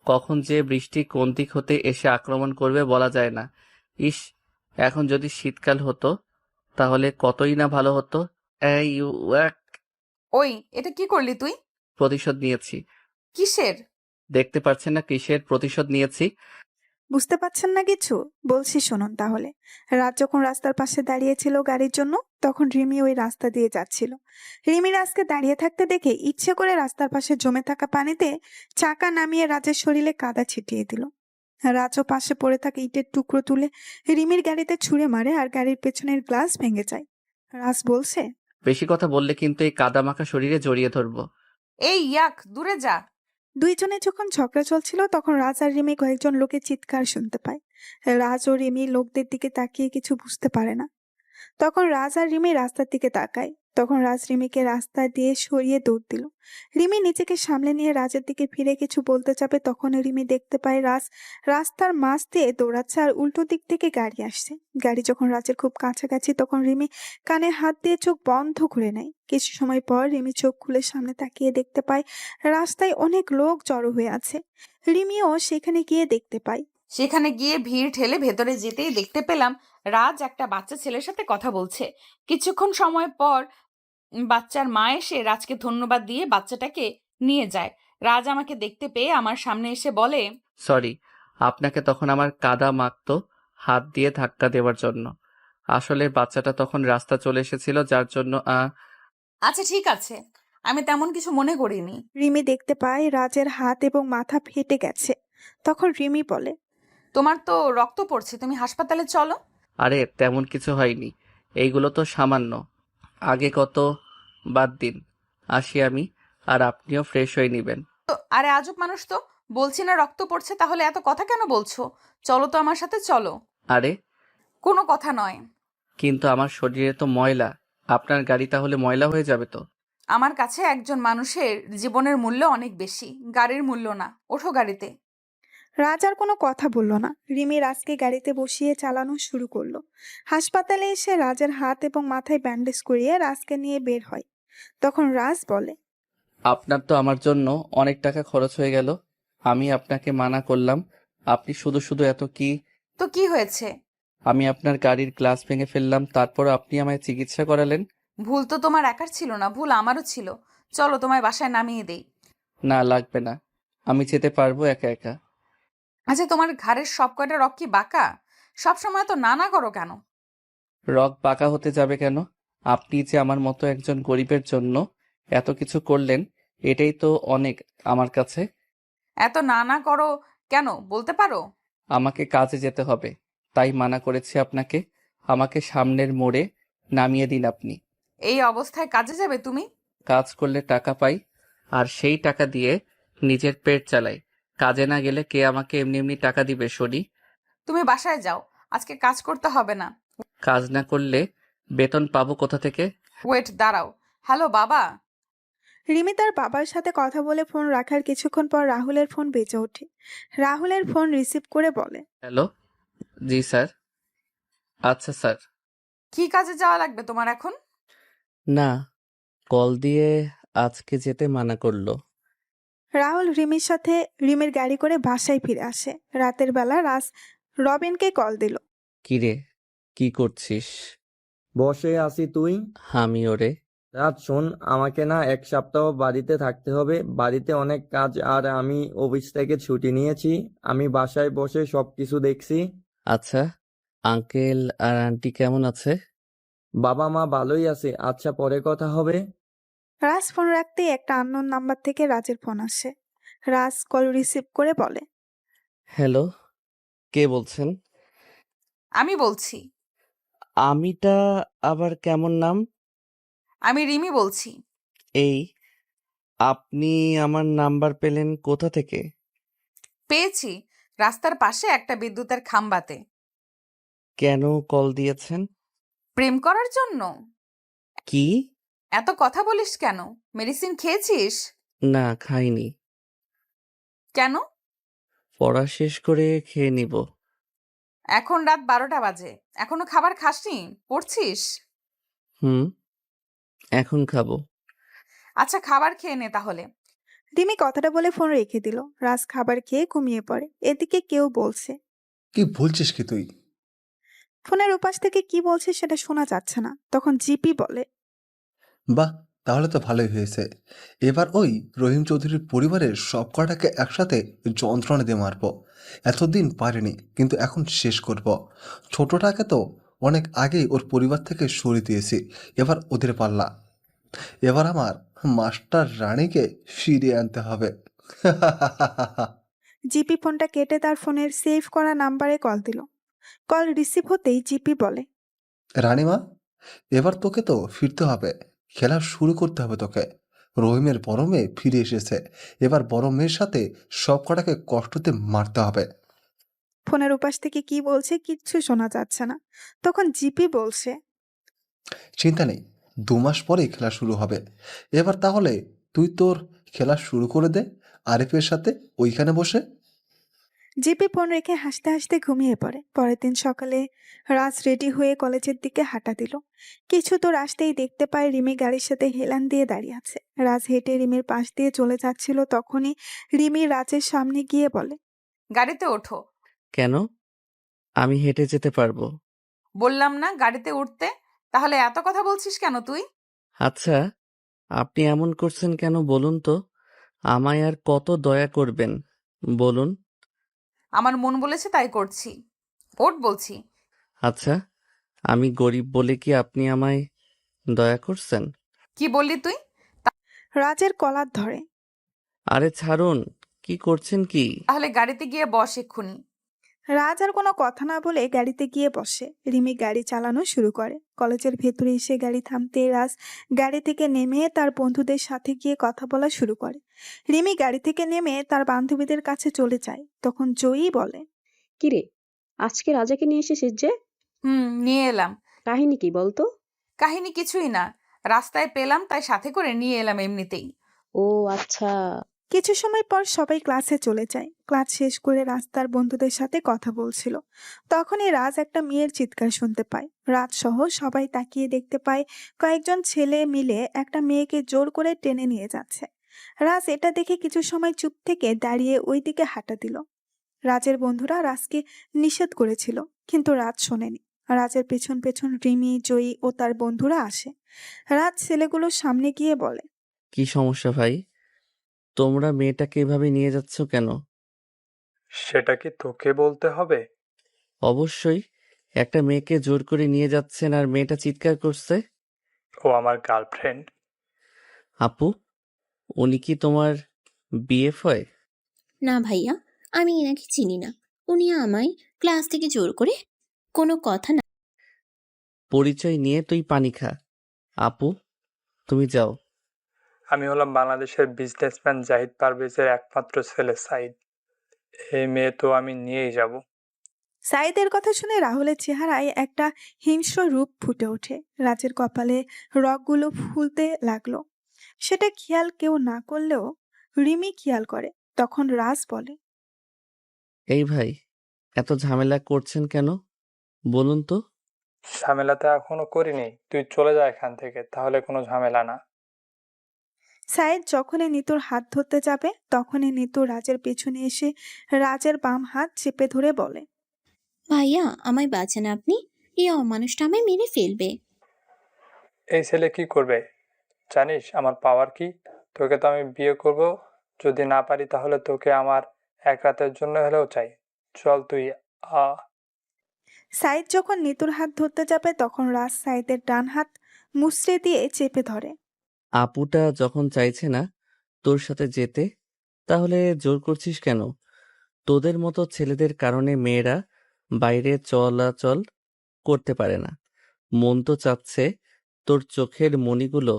কখন যে বৃষ্টি কোন দিক হতে এসে আক্রমণ করবে বলা যায় না। ইস, এখন যদি শীতকাল হতো তাহলে কতই না ভালো হতো। এই ওয়াক! ওই, এটা কি করলি তুই? প্রতিশোধ নিয়েছি। কিসের? দেখতে পাচ্ছেন না কিসের প্রতিশোধ নিয়েছি? বুঝতে পারছেন না কিছু? বলছি শুনুন তাহলে। রাজ যখন রাস্তার পাশে দাঁড়িয়েছিল গাড়ির জন্য, তখন রিমি ওই রাস্তা দিয়ে যাচ্ছিল। রিমি রাজকে দাঁড়িয়ে থাকতে দেখে ইচ্ছে করে রাস্তার পাশে জমে থাকা পানিতে চাকা নামিয়ে রাজের শরীরে কাদা ছিটিয়ে দিল। রাজও পাশে পড়ে থাকা ইটের টুকরো তুলে রিমির গাড়িতে ছুঁড়ে মারে আর গাড়ির পেছনের গ্লাস ভেঙে যায়। রাজ বলছে, বেশি কথা বললে কিন্তু এই কাদামাখা শরীরে জড়িয়ে ধরবো। এই ইয়াক, দূরে যা। দুইজনে যখন ঝগড়া চলছিল তখন রাজ আর রিমি কয়েকজন লোকের চিৎকার শুনতে পায়। রাজ ও রিমি লোকদের দিকে তাকিয়ে কিছু বুঝতে পারে না। তখন রাজ আর রিমি রাস্তার দিকে তাকায়। তখন রাজ রিমিকে রাস্তা দিয়ে সরিয়ে দৌড় দিল। রিমি নিজেকে সামলে নিয়ে রাজের দিকে ফিরে কিছু বলতে যাবে, তখন রিমি দেখতে পায় রাজ রাস্তার মাঝ দিয়ে দৌড়াচ্ছে আর উল্টো দিক থেকে গাড়ি আসছে। গাড়ি যখন রাজের খুব কাছাকাছি তখন রিমি কানে হাত দিয়ে চোখ বন্ধ করে নেয়। কিছু সময় পর রিমি চোখ খুলে সামনে তাকিয়ে দেখতে পায় রাস্তায় অনেক লোক জড়ো হয়ে আছে। রিমিও সেখানে গিয়ে দেখতে পায়। সেখানে গিয়ে ভিড় ঠেলে ভেতরে যেতেই দেখতে পেলাম রাজ একটা বাচ্চা ছেলের সাথে কথা বলছে। কিছুক্ষণ সময় পর বাচ্চার মা এসে রাজকে ধন্যবাদ দিয়ে বাচ্চাটাকে নিয়ে যায়। রাজ আমাকে দেখতে পেয়ে আমার সামনে এসে বলে, সরি, আপনাকে তখন আমার কাদা মাখতো হাত দিয়ে ধাক্কা দেওয়ার জন্য। আসলে বাচ্চাটা তখন রাস্তা চলে এসেছিল, যার জন্য আচ্ছা ঠিক আছে, আমি তেমন কিছু মনে করিনি। রিমি দেখতে পায় রাজের হাত এবং মাথা ফেটে গেছে। তখন রিমি বলে, তোমার তো রক্ত পড়ছে, তুমি হাসপাতালে চলো। আরে তেমন কিছু হয়নি, এইগুলো তো সামান্য। আগে কত, বাদ দিন, আসি আমি, আর আপনিও ফ্রেশ হয়ে নেবেন। আরে আজব মানুষ তো, বলছি না রক্ত পড়ছে, তাহলে এত কথা কেন বলছো? চলো তো আমার সাথে, চলো। আরে কোনো কথা নয়। কিন্তু আমার শরীরে তো ময়লা, আপনার গাড়ি তাহলে ময়লা হয়ে যাবে তো। আমার কাছে একজন মানুষের জীবনের মূল্য অনেক বেশি, গাড়ির মূল্য না। ওঠো গাড়িতে। রাজ আর কোনো কথা বলল না। রিমি রাজকে গাড়িতে বসিয়ে চালানো শুরু করলো। হাসপাতালে এসে রাজের হাত এবং মাথায় ব্যান্ডেজ করিয়ে রাজকে নিয়ে বের হয়। তখন রাজ বলে, আপনার তো আমার জন্য অনেক টাকা খরচ হয়ে গেল। আমি আপনাকে মানা করলাম, আপনি শুধু শুধু এত কি। তো কি হয়েছে? আমি আপনার গাড়ির গ্লাস ভেঙে ফেললাম, তারপর আপনি আমায় চিকিৎসা করালেন। ভুল তো তোমার একার ছিল না, ভুল আমারও ছিল। চলো তোমায় বাসায় নামিয়ে দেই। না, লাগবে না, আমি যেতে পারবো একা একা। আচ্ছা, তোমার ঘাড়ের সব কয়টা রক কি বাঁকা? সবসময় তো না না করো কেন? রগ বাঁকা হতে যাবে কেন? আপনি যে আমার মতো একজন গরিবের জন্য এত কিছু করলেন, এটাই তো অনেক আমার কাছে। এত না না করো কেন বলতে পারো? আমাকে কাজে যেতে হবে, তাই মানা করেছি আপনাকে। আমাকে সামনের মোড়ে নামিয়ে দিন আপনি। এই অবস্থায় কাজে যাবে তুমি? কাজ করলে টাকা পাই, আর সেই টাকা দিয়ে নিজের পেট চালাই। কাজে না গেলে কে আমাকে এমনি এমনি টাকা দিবে শুনি? তুমি বাসায় যাও, আজকে কাজ করতে হবে না। কাজ না করলে বেতন পাবো কোথা থেকে? ওয়েট, দাঁড়াও। হ্যালো বাবা। রিমি তার বাবার সাথে কথা বলে ফোন রাখার কিছুক্ষণ পর রাহুলের ফোন বেজে ওঠে। রাহুলের ফোন রিসিভ করে বলে, হ্যালো। জি স্যার। আচ্ছা স্যার। কি কাজে যাওয়া লাগবে তোমার এখন? না, কল দিয়ে আজকে যেতে মানা করলো। রাহুল রিমির সাথে রিমির গাড়ি করে বাসায় ফিরে আসে। রাতের বেলা রাজ রবিনকে কল দিল। কিরে, কি করছিস? বসে আছি, তুই? আমি ওরে। রাত শোন, আমাকে না 1 সপ্তাহ বাড়িতে থাকতে হবে। বাড়িতে অনেক কাজ, আর আমি অফিস থেকে ছুটি নিয়েছি। আমি বাসায় বসে সবকিছু দেখছি। আচ্ছা, আঙ্কেল আর আন্টি কেমন আছে? বাবা মা ভালোই আছে। আচ্ছা, পরে কথা হবে। রাজ ফোন রাখতেই একটা আননোন নাম্বার থেকে রাজের ফোন আসে। রাজ কল রিসিভ করে বলে, হ্যালো, কে বলছেন? আমি বলছি। আমিটা আবার কেমন নাম? আমি রিমি বলছি। এই, আপনি আমার নাম্বার পেলেন কোথা থেকে? পেয়েছি রাস্তার পাশে একটা বিদ্যুতের খাম্বাতে। কেন কল দিয়েছেন? প্রেম করার জন্য। কি? এত কথা বলিস কেন? মেডিসিন খেয়েছিস? না, খাইনি। কেন? পড়া শেষ করে খেয়ে নিব। এখন রাত 12টা বাজে, এখনো খাবার খাসনি? পড়ছিস? হুম, এখন খাবো। আচ্ছা, খাবার খেয়ে নে তাহলে। রিমি কথাটা বলে ফোন রেখে দিল। রাজ খাবার খেয়ে ঘুমিয়ে পড়ে। এদিকে কেউ বলছে। কি বলছিস কি তুই? ফোনের উপাস থেকে কি বলছে সেটা শোনা যাচ্ছে না। তখন জিপি বলে, বাহ, তাহলে তো ভালোই হয়েছে। এবার ওই রহিম চৌধুরীর পরিবারের সব কটাকে একসাথে যন্ত্রণা দিয়ে মারবো। এতদিন পারিনি, কিন্তু এখন শেষ করব। ছোটটাকে তো অনেক আগেই ওর পরিবার থেকে সরিয়ে দিয়েছি, এবার ওদের পাল্লা। এবার আমার মাস্টার রানীকে ফিরিয়ে আনতে হবে। জিপি ফোনটা কেটে তার ফোনের সেভ করা নাম্বারে কল দিল। কল রিসিভ হতেই জিপি বলে, রানীমা, এবার তোকে তো ফিরতে হবে। খেলা শুরু করতে হবে তোকে। রহিমের বড় মেয়ে ফিরে এসেছে, এবার বড় মেয়ের সাথে সব কটাকে কষ্টতে মারতে হবে। ফোনের উপাস থেকে কি বলছে কিচ্ছু শোনা যাচ্ছে না। তখন জিপি বলছে, চিন্তা নেই, 2 মাস পরেই খেলা শুরু হবে। এবার তাহলে তুই তোর খেলা শুরু করে দে আরিফের সাথে ওইখানে বসে। জিপি ফোন রেখে হাসতে হাসতে ঘুমিয়ে পড়ে। পরের দিন সকালে রাজ রেডি হয়ে কলেজের দিকে হাঁটা দিল। কিছু দূর আসতেই দেখতে পায় রিমি গাড়ির সাথে হেলান দিয়ে দাঁড়িয়ে আছে। রাজ হেঁটে রিমির পাশ দিয়ে চলে যাচ্ছিল। তখনই রিমি রাজের সামনে গিয়ে বলে, গাড়িতে ওঠো। কেন? আমি হেঁটে যেতে পারবো। বললাম না গাড়িতে উঠতে? তাহলে এত কথা বলছিস কেন তুই? আচ্ছা, আপনি এমন করছেন কেন বলুন তো? আমায় আর কত দয়া করবেন বলুন? আমার মন বলেছে তাই করছি। ওঠ বলছি। আচ্ছা, আমি গরিব বলে কি আপনি আমায় দয়া করছেন? কি বললি তুই? রাজের কলার ধরে। আরে ছাড়ুন, কি করছেন কি? তাহলে গাড়িতে গিয়ে বস এক্ষুনি। রাজ আর কোনো কথা না বলে গাড়িতে গিয়ে বসে। রিমি গাড়ি চালানো শুরু করে। কলেজের ভেতরে এসে গাড়ি থামতে রাজ গাড়ি থেকে নেমে তার বন্ধুদের সাথে গিয়ে কথা বলা শুরু করে। রিমি গাড়ি থেকে নেমে তার বান্ধবীদের কাছে চলে যায়। তখন জয়ী বলে, কিরে, আজকে রাজাকে নিয়ে এসেছিস যে? নিয়ে এলাম। কাহিনী কি বলতো? কাহিনী কিছুই না, রাস্তায় পেলাম তাই সাথে করে নিয়ে এলাম এমনিতেই। ও আচ্ছা। কিছু সময় পর সবাই ক্লাসে চলে যায়। ক্লাস শেষ করে রাস্তার বন্ধুদের সাথে কথা বলছিল। তখনই রাজ একটা মেয়ের চিৎকার শুনতে পায়। রাজ সহ সবাই তাকিয়ে দেখতে পায় কয়েকজন ছেলে মিলে একটা মেয়েকে জোর করে টেনে নিয়ে যাচ্ছে। রাজ এটা দেখে কিছু সময় চুপ থেকে দাঁড়িয়ে ওই দিকে হাঁটা দিল। রাজের বন্ধুরা রাজকে নিষেধ করেছিল, কিন্তু রাজ শোনেনি। রাজের পেছন পেছন রিমি, জয়ী ও তার বন্ধুরা আসে। রাজ ছেলেগুলোর সামনে গিয়ে বলে, কি সমস্যা ভাই? তোমরা মেয়েটাকে এভাবে নিয়ে যাচ্ছ কেন? সেটা কি তোকে বলতে হবে? অবশ্যই, একটা মেয়েকে জোর করে নিয়ে যাচ্ছেন আর মেয়েটা চিৎকার করছে। ও আমার গার্লফ্রেন্ড। আপু, উনি কি তোমার বিএফ হয়? না ভাইয়া, আমি এনাকে চিনি না। উনি আমায় ক্লাস থেকে জোর করে কোনো কথা না। পরিচয় নিয়ে তুই পানি খা। আপু, তুমি যাও। আমি হলাম বাংলাদেশের বিজনেসম্যান জাহিদ পারভেজের একমাত্র ছেলে সাইদ। এই মেয়ে তো আমি নিয়েই যাব। সাইদের কথা শুনে রাহুলের চেহারায় একটা হিংস্র রূপ ফুটে ওঠে। রাজের কপালে রগগুলো ফুলতে লাগলো। সেটা খেয়াল কেউ না করলেও রিমি খেয়াল করে। তখন রাজ বলে, এই ভাই, এত ঝামেলা করছেন কেন বলুন তো? ঝামেলাতে এখনো করিনি, তুই চলে যা এখান থেকে, তাহলে কোনো ঝামেলা না। সাইদ যখনই নিতুর হাত ধরতে যাবে তখনই নিতু রাজের পেছনে এসে রাজের বাম হাত চেপে ধরে বলে, ভাইয়া আমায় বাঁচান আপনি, এই অমানুষটা আমায় মেরে ফেলবে। এই ছেলে কি করবে জানিস আমার পাওয়ার কি? তোকে তো আমি বিয়ে করব, যদি না পারি তাহলে তোকে আমার এক রাতের জন্য হলেও চাই। চল তুই আ সাইদ যখন নিতুর হাত ধরতে যাবে তখন রাজ সাইদের ডান হাত মুচড়ে দিয়ে চেপে ধরে। আপুটা যখন চাইছে না তোর সাথে যেতে, তাহলে জোর করছিস কেন? তোদের মতো ছেলেদের কারণে মেয়েরা বাইরে চলাচল করতে পারে না। মন তো চাচ্ছে তোর চোখের মণিগুলো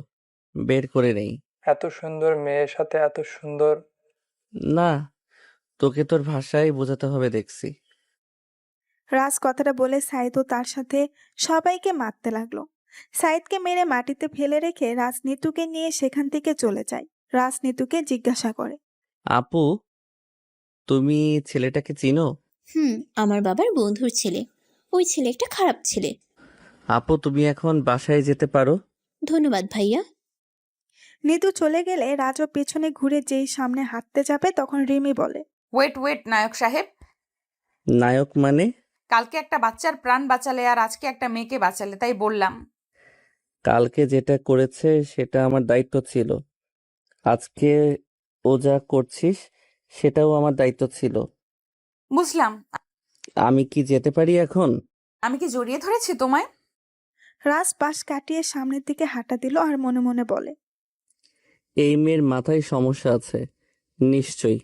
বের করে নেই। এত সুন্দর মেয়ের সাথে এত সুন্দর। না, তোকে তোর ভাষায় বোঝাতে হবে দেখছি। রাজ কথাটা বলে সাইদও তার সাথে সবাইকে মারতে লাগলো। সাইদকে মেরে মাটিতে ফেলে রেখে রাজ নিতুকে নিয়ে সেখান থেকে চলে যায়। রাজ নিতুকে জিজ্ঞাসা করে, আপু, তুমি ছেলেটাকে চিনো? আমার বাবার বন্ধুর ছেলে। ওই ছেলে একটা খারাপ ছেলে। আপু, তুমি এখন বাসায় যেতে পারো। ধন্যবাদ ভাইয়া। নিতু চলে গেলে রাজও পেছনে ঘুরে যেই সামনে হাঁটতে যাবে তখন রিমি বলে, ওয়েট ওয়েট নায়ক সাহেব, নায়ক মানে? কালকে একটা বাচ্চার প্রাণ বাঁচালে আর আজকে একটা মেয়েকে বাঁচালে, তাই বললাম। কালকে যেটা করেছে সেটা আমার দায়িত্ব ছিল, আজকে ও যা করছিস সেটাও আমার দায়িত্ব ছিল। বুঝলাম। আমি কি যেতে পারি এখন? আমি কি জড়িয়ে ধরেছি তোমায়? রাজ পাশ কাটিয়ে সামনের দিকে হাঁটা দিল আর মনে মনে বলে, এই মেয়ের মাথায় সমস্যা আছে নিশ্চয়ই,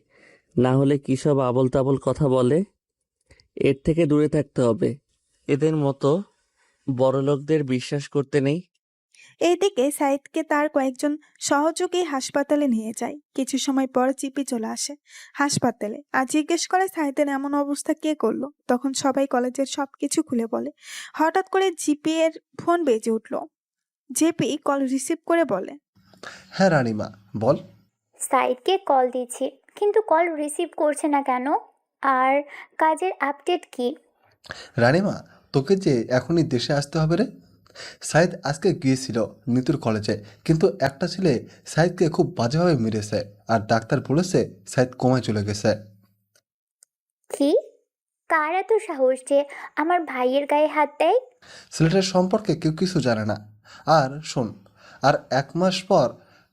না হলে কি সব আবল তাবল কথা বলে। এর থেকে দূরে থাকতে হবে। এদের মতো বড়লোকদের বিশ্বাস করতে নেই। এইদিকে সাইদকে তার কয়েকজন সহযোগী হাসপাতালে নিয়ে যায়। কিছু সময় পর জিপি চলে আসে হাসপাতালে আর জিজ্ঞেস করে সাইদের এমন অবস্থা কে করলো। তখন সবাই কলেজের সবকিছু খুলে বলে। হঠাৎ করে জিপি এর ফোন বেজে উঠলো। জেপি কল রিসিভ করে বলে, হ্যাঁ রানিমা, বল। সাইডকে কল দিচ্ছি কিন্তু কল রিসিভ করছে না কেন? আর কাজের আপডেট কি? রানিমা, তোকে যে এখনই দেশে আসতে হবে রে। সাইদ আজকে গিয়েছিল নিতুর কলেজে, কিন্তু একটা ছেলে সাইদকে খুব বাজেভাবে মেরেছে আর ডাক্তার বলেছে সাইদ কোমায় চলে গেছে। কি? কার এত সাহস যে আমার ভাইয়ের গায়ে হাত দেয়? ছেলেটার সম্পর্কে কেউ কিছু জানে না। আর শোন, আর 1 মাস পর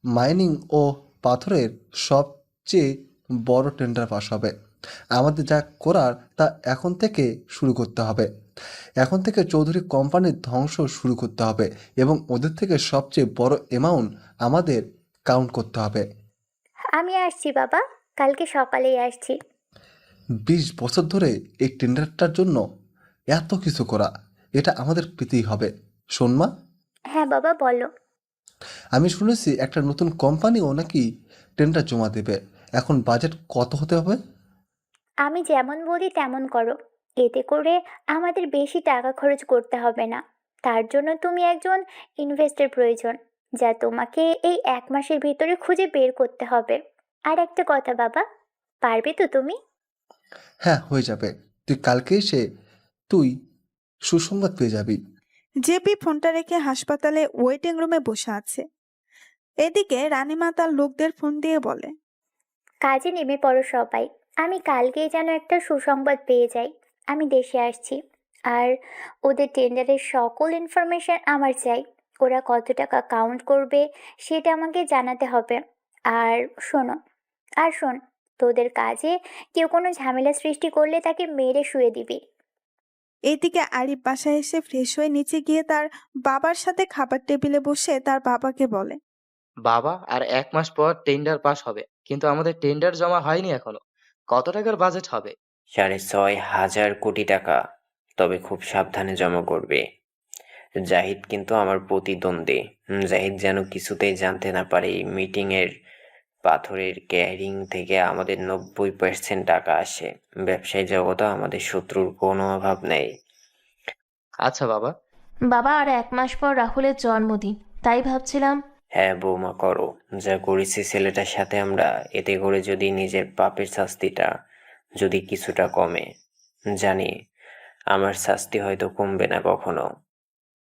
মাইনিং ও পাথরের সবচেয়ে বড় টেন্ডার পাস হবে। আমাদের যা করার তা এখন থেকে শুরু করতে হবে। এখন থেকে চৌধুরী কোম্পানির ধ্বংস শুরু করতে হবে এবং ওদের থেকে সবচেয়ে বড় অ্যামাউন্ট আমাদের কাউন্ট করতে হবে। আমি আসছি বাবা, কালকে সকালেই আসছি। 20 বছর ধরে এই টেন্ডারটার জন্য এত কিছু করা, এটা আমাদের পেতেই হবে। শোন মা, হ্যাঁ বাবা বলো। আমি শুনেছি একটা নতুন কোম্পানিও নাকি টেন্ডার জমা দেবে। এখন বাজেট কত হতে হবে? আমি যেমন বলি তেমন করো, এতে করে আমাদের বেশি টাকা খরচ করতে হবে না। তার জন্য তুমি একজন ইনভেস্টর প্রয়োজন, যা তোমাকে এই 1 মাসের ভিতরে খুঁজে বের করতে হবে। আর একটা কথা বাবা, পারবে তো তুমি? হ্যাঁ, হয়ে যাবে। তুই সুসংবাদ পেয়ে যাবি। জেপি ফোনটা রেখে হাসপাতালে ওয়েটিং রুমে বসে আছে। এদিকে রানীমা তার লোকদের ফোন দিয়ে বলে, কাজে নেমে পড়ো সবাই। আমি কালকেই যেন একটা সুসংবাদ পেয়ে যাই। আমি দেশে আসছি, আর ওদের টেন্ডারের সকল ইনফরমেশন আমার চাই। ওরা কত টাকা কাউন্ট করবে সেটা আমাকে জানাতে হবে। আর শোনো, শোন, তোদের কাজে কেউ কোনো ঝামেলা সৃষ্টি করলে তাকে মেরে শুয়ে দিবি। এইদিকে আরিফ বাসায় এসে ফ্রেশ হয়ে নিচে গিয়ে তার বাবার সাথে খাবার টেবিলে বসে তার বাবাকে বলে, বাবা, আর 1 মাস পর টেন্ডার পাস হবে, কিন্তু আমাদের টেন্ডার জমা হয়নি এখনো। কত টাকার বাজেট হবে? 6,500 কোটি টাকা। তবে খুব সাবধানে জমা করবে। জাহিদ কিন্তু আমার প্রতিদ্বন্দ্বী। জাহিদ যেন কিছুতেই জানতে না পারে এই মিটিংয়ের পাথরের ক্যারিং থেকে আমাদের 90% টাকা আসে। ব্যবসায়ী জগতে আমাদের শত্রুর কোনো অভাব নেই। আচ্ছা বাবা। বাবা, আর 1 মাস পর রাহুলের জন্মদিন, তাই ভাবছিলাম। হ্যাঁ বৌমা, করো যা করেছি ছেলেটার সাথে আমরা, এতে করে যদি নিজের পাপের শাস্তিটা যদি কিছুটা কমে। জানি আমার শাস্তি হয়তো কমবে না কখনো।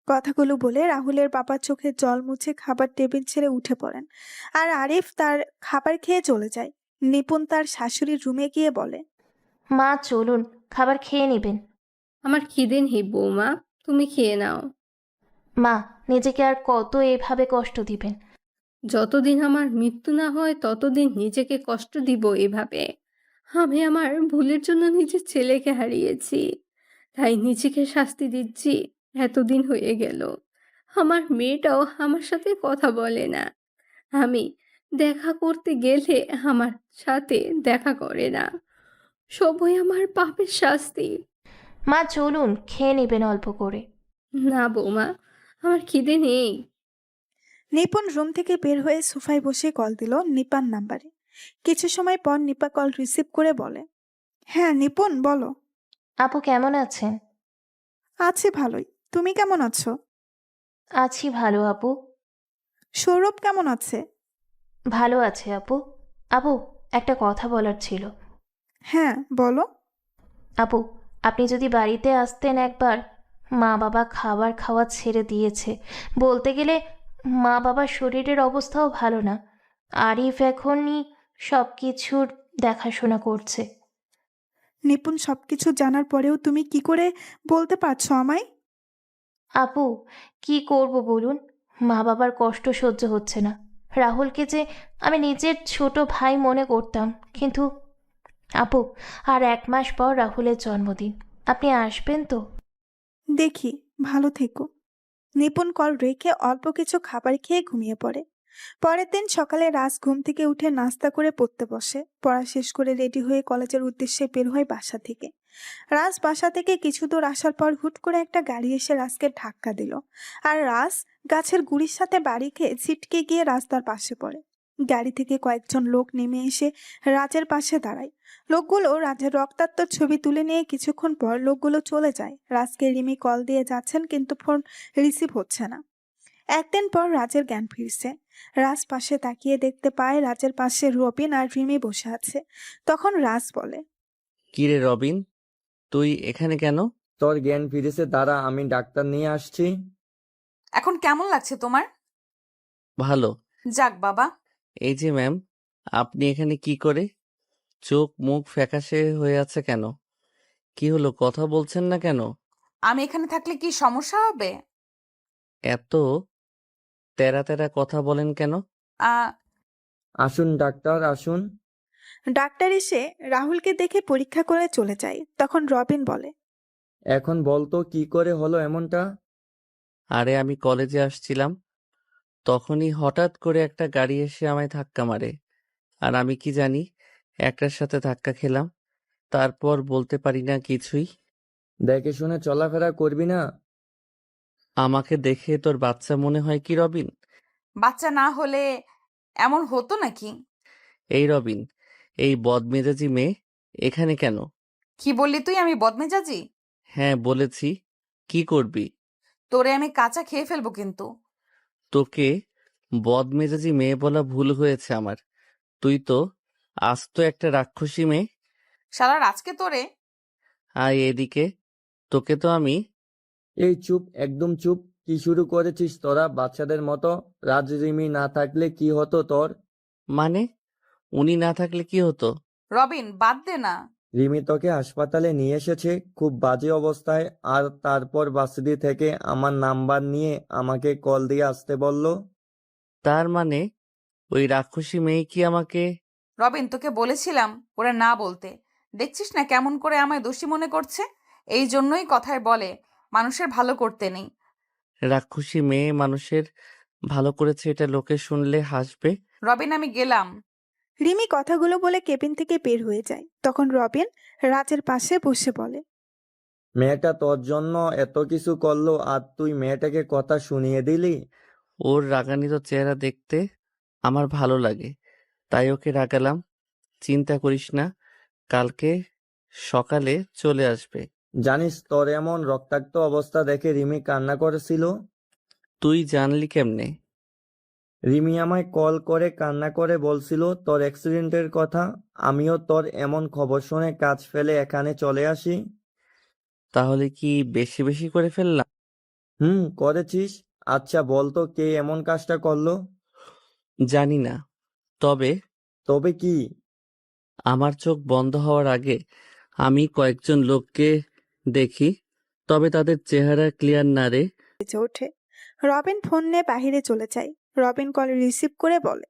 কথাগুলো বলে রাহুলের বাবা চোখে জল মুছে খাবার টেবিল ছেড়ে উঠে পড়েন, আর আরিফ তার খাবার খেয়ে চলে যায়। নিপুণ তার শাশুড়ির রুমে গিয়ে বলে, মা চলুন, খাবার খেয়ে নেবেন। আমার খিদে নেই বৌমা, তুমি খেয়ে নাও। মা, নিজেকে আর কত এভাবে কষ্ট দিবেন? যতদিন আমার মৃত্যু না হয় ততদিন নিজেকে কষ্ট দিব এভাবে। আমি আমার ভুলের জন্য নিজের ছেলেকে হারিয়েছি, তাই নিজেকে শাস্তি দিচ্ছি। এতদিন হয়ে গেল, আমার মেয়েটাও আমার সাথে কথা বলে না। আমি দেখা করতে গেলে আমার সাথে দেখা করে না। সবই আমার পাপের শাস্তি। মা চলুন, খেয়ে নেবেন অল্প করে। না বৌমা, আমার খিদে নেই। নিপুণ রুম থেকে বের হয়ে সোফায় বসে কল দিল নিপার নাম্বারে। কিছু সময় পর নিপা কল রিসিভ করে বলে, হ্যাঁ নিপুণ বলো। আপু কেমন আছেন? আছি ভালোই, তুমি কেমন আছো? আছি ভালো আপু। সৌরভ কেমন আছে? ভালো আছে আপু। আপু, একটা কথা বলার ছিল। হ্যাঁ বলো। আপু, আপনি যদি বাড়িতে আসতেন একবার। মা বাবা খাবার খাওয়া ছেড়ে দিয়েছে। বলতে গেলে মা বাবার শরীরের অবস্থাও ভালো না। আরিফ এখনই সব কিছুর দেখাশোনা করছে। নিপুণ সবকিছু জানার পরেও তুমি কি করে বলতে পারছো আমায়? আপু, কি করব বলুন? মা বাবার কষ্ট সহ্য হচ্ছে না। রাহুলকে যে আমি নিজের ছোট ভাই মনে করতাম, কিন্তু আপু, আর 1 মাস পর রাহুলের জন্মদিন। আপনি আসবেন তো? দেখি, ভালো থেকো। নিপুণ কল রেখে অল্প কিছু খাবার খেয়ে ঘুমিয়ে পড়ে। পরের দিন সকালে রাজ ঘুম থেকে উঠে নাস্তা করে পড়তে বসে। পড়া শেষ করে রেডি হয়ে কলেজের উদ্দেশ্যে বের হয় বাসা থেকে। রাজ বাসা থেকে কিছু দূর আসার পর হুট করে একটা গাড়ি এসে রাজকে ধাক্কা দিল, আর রাজ গাছের গুড়ির সাথে বাড়ি খেয়ে ছিটকে গিয়ে রাস্তার পাশে পড়ে। গাড়ি থেকে কয়েকজন লোক নেমে এসে রাজের পাশে দাঁড়ায়। লোকগুলো রাজের রক্তাক্ত ছবি তুলে নিয়ে কিছুক্ষণ পর লোকগুলো চলে যায়। রাজকে রিমি কল দিয়ে যাচ্ছেন, কিন্তু ফোন রিসিভ হচ্ছে না। একদিন পর রাজের জ্ঞান ফিরছে। রাজ পাশে তাকিয়ে দেখতে পায় রাজের পাশে রবিন আর রিমি বসে আছে। তখন রাজ বলে, কিরে রবিন, তুই এখানে কেন? তোর জ্ঞান ফিরেছে, দাঁড়া আমি ডাক্তার নিয়ে আসছি। এখন কেমন লাগছে তোমার? ভালো। যাক বাবা। এই যে ম্যাম, আপনি এখানে কি করে? চোখ মুখ ফ্যাকাশে হয়ে আছে কেন? কি হলো, কথা বলছেন না কেন? আমি এখানে থাকলে কি সমস্যা হবে? এত তেরা তেরা কথা বলেন কেন? আ আসুন ডাক্তার আসুন। ডাক্তার এসে রাহুলকে দেখে পরীক্ষা করে চলে যায়। তখন রবিন বলে, এখন বলতো কি করে হলো এমনটা? আরে আমি কলেজে আসছিলাম, তখনই হঠাৎ করে একটা গাড়ি এসে আমায় ধাক্কা মারে। আর আমি কি জানি একটার সাথে ধাক্কা খেলাম, তারপর বলতে পারি না কিছুই। দেখে শুনে চলাফেরা করবি না? আমাকে দেখে তোর বাচ্চা মনে হয় কি রবিন? বাচ্চা না হলে এমন হতো নাকি? এই রবিন, এই বদমেজাজি মেয়ে এখানে কেন? কি বললি তুই, আমি বদমেজাজি? হ্যাঁ বলেছি। কি করবি? তোরে আমি কাঁচা খেয়ে ফেলবো কিন্তু। তোকে বদমেজাজি মেয়ে বলা ভুল হয়েছে আমার। তুই তো আস্ত একটা রাক্ষসী মেয়ে। শালা আজকে তোরে। আয় এদিকে, তোকে তো আমি। এই চুপ, একদম চুপ। কি শুরু করেছিস তোরা বাচ্চাদের মতো? রাজরিমি না থাকলে কি হতো তোর? মানে উনি না থাকলে কি হতো? রবিন বাদ দে না। রিমি তোকে হাসপাতালে নিয়ে এসেছে খুব বাজে অবস্থায়, আর তারপর বাসিদি থেকে আমার নাম্বার নিয়ে আমাকে কল দিয়ে আসতে বলল। তার মানে ওই রাক্ষসী মেয়ে কি আমাকে? রবিন তোকে বলেছিলাম ওরা না বলতে। দেখছিস না কেমন করে আমায় দোষী মনে করছে। এই জন্যই কথায় বলে মানুষের ভালো করতে নেই। রাক্ষসী মেয়ে মানুষের ভালো করেছে এটা লোকে শুনলে হাসবে। রবিন, আমি গেলাম। রিমি কথাগুলো বলে কেবিন থেকে বের হয়ে যায়। তখন রবিন রাজের পাশে বসে বলে, মেয়েটা তোর জন্য এত কিছু করলো আর তুই মেয়েটাকে কথা শুনিয়ে দিলি? ওর রাগান্বিত চেহারা দেখতে আমার ভালো লাগে, তাই ওকে রাগালাম। চিন্তা করিস না, কালকে সকালে চলে আসবে। জানিস তোর এমন রক্তাক্ত অবস্থা দেখে রিমি কান্না করেছিল? তুই জানলি কেমনে? রিমি আমায় কল করে কান্না করে বলছিল তোর অ্যাক্সিডেন্টের কথা। আমিও তোর এমন খবর শুনে কাজ ফেলে এখানে চলে আসি। তাহলে কি বেশি বেশি করে ফেললাম? করেছিস। আচ্ছা বলতো কে এমন কাজটা করলো? জানি না, তবে তবে কি? আমার চোখ বন্ধ হওয়ার আগে আমি কয়েকজন লোককে দেখি, তবে তাদের চেহারা ক্লিয়ার না রে। বেঁচে ওঠে। রবিন ফোন নিয়ে বাহিরে চলে যায়। রবিন কল রিসিভ করে বলে,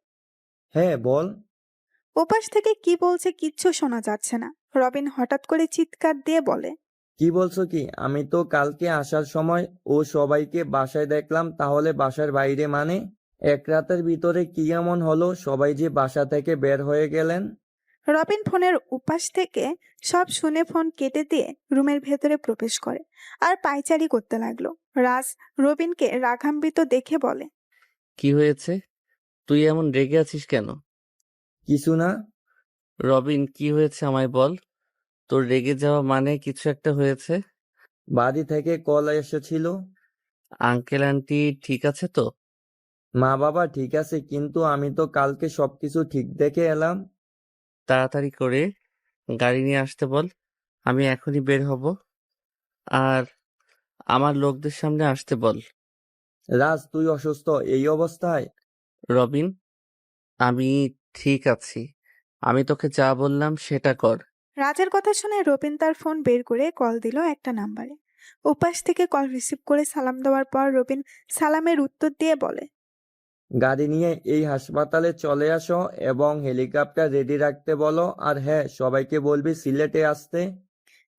হ্যাঁ বল। ওপাশ থেকে কি বলছে কিচ্ছু শোনা যাচ্ছে না। রবিন হঠাৎ করে চিৎকার দিয়ে বলে, কি বলছো কি? আমি তো কালকে আসার সময় ও সবাইকে বাসায় দেখলাম, তাহলে বাসার বাইরে মানে? এক রাতের ভিতরে কি এমন হলো সবাই যে বাসা থেকে বের হয়ে গেলেন? রবিন ফোনের উপাস থেকে সব শুনে ফোন কেটে দিয়ে রুমের ভেতরে প্রবেশ করে আর পায়চারি করতে লাগলো। রাজ রবিনকে রাগান্বিত দেখে বলে, কি হয়েছে? তুই এমন রেগে আছিস কেন? কিছু না। রবিন, কি হয়েছে আমায় বল। তোর রেগে যাওয়া মানে কিছু একটা হয়েছে। বাড়ি থেকে কল এসেছিল। আঙ্কেল আন্টি ঠিক আছে তো? মা বাবা ঠিক আছে, কিন্তু আমি তো কালকে সবকিছু ঠিক দেখে এলাম। তাড়াতাড়ি করে গাড়ি নিয়ে আসতে বল, আমি এখনই বের হব। আর আমার লোকদের সামনে আসতে বল। রাজ, তুই অসুস্থ এই অবস্থায়? রবিন, আমি ঠিক আছি, আমি তোকে যা বললাম সেটা কর। রাজের কথা শুনে রবিন তার ফোন বের করে কল দিল একটা নাম্বারে। ওপাশ থেকে কল রিসিভ করে সালাম দেওয়ার পর রবিন সালামের উত্তর দিয়ে বলে, গাড়ি নিয়ে এই হাসপাতালে চলে আসো এবং হেলিকপ্টার রেডি রাখতে বলো। আর হ্যাঁ, সবাইকে বলবি সিলেটে আসতে।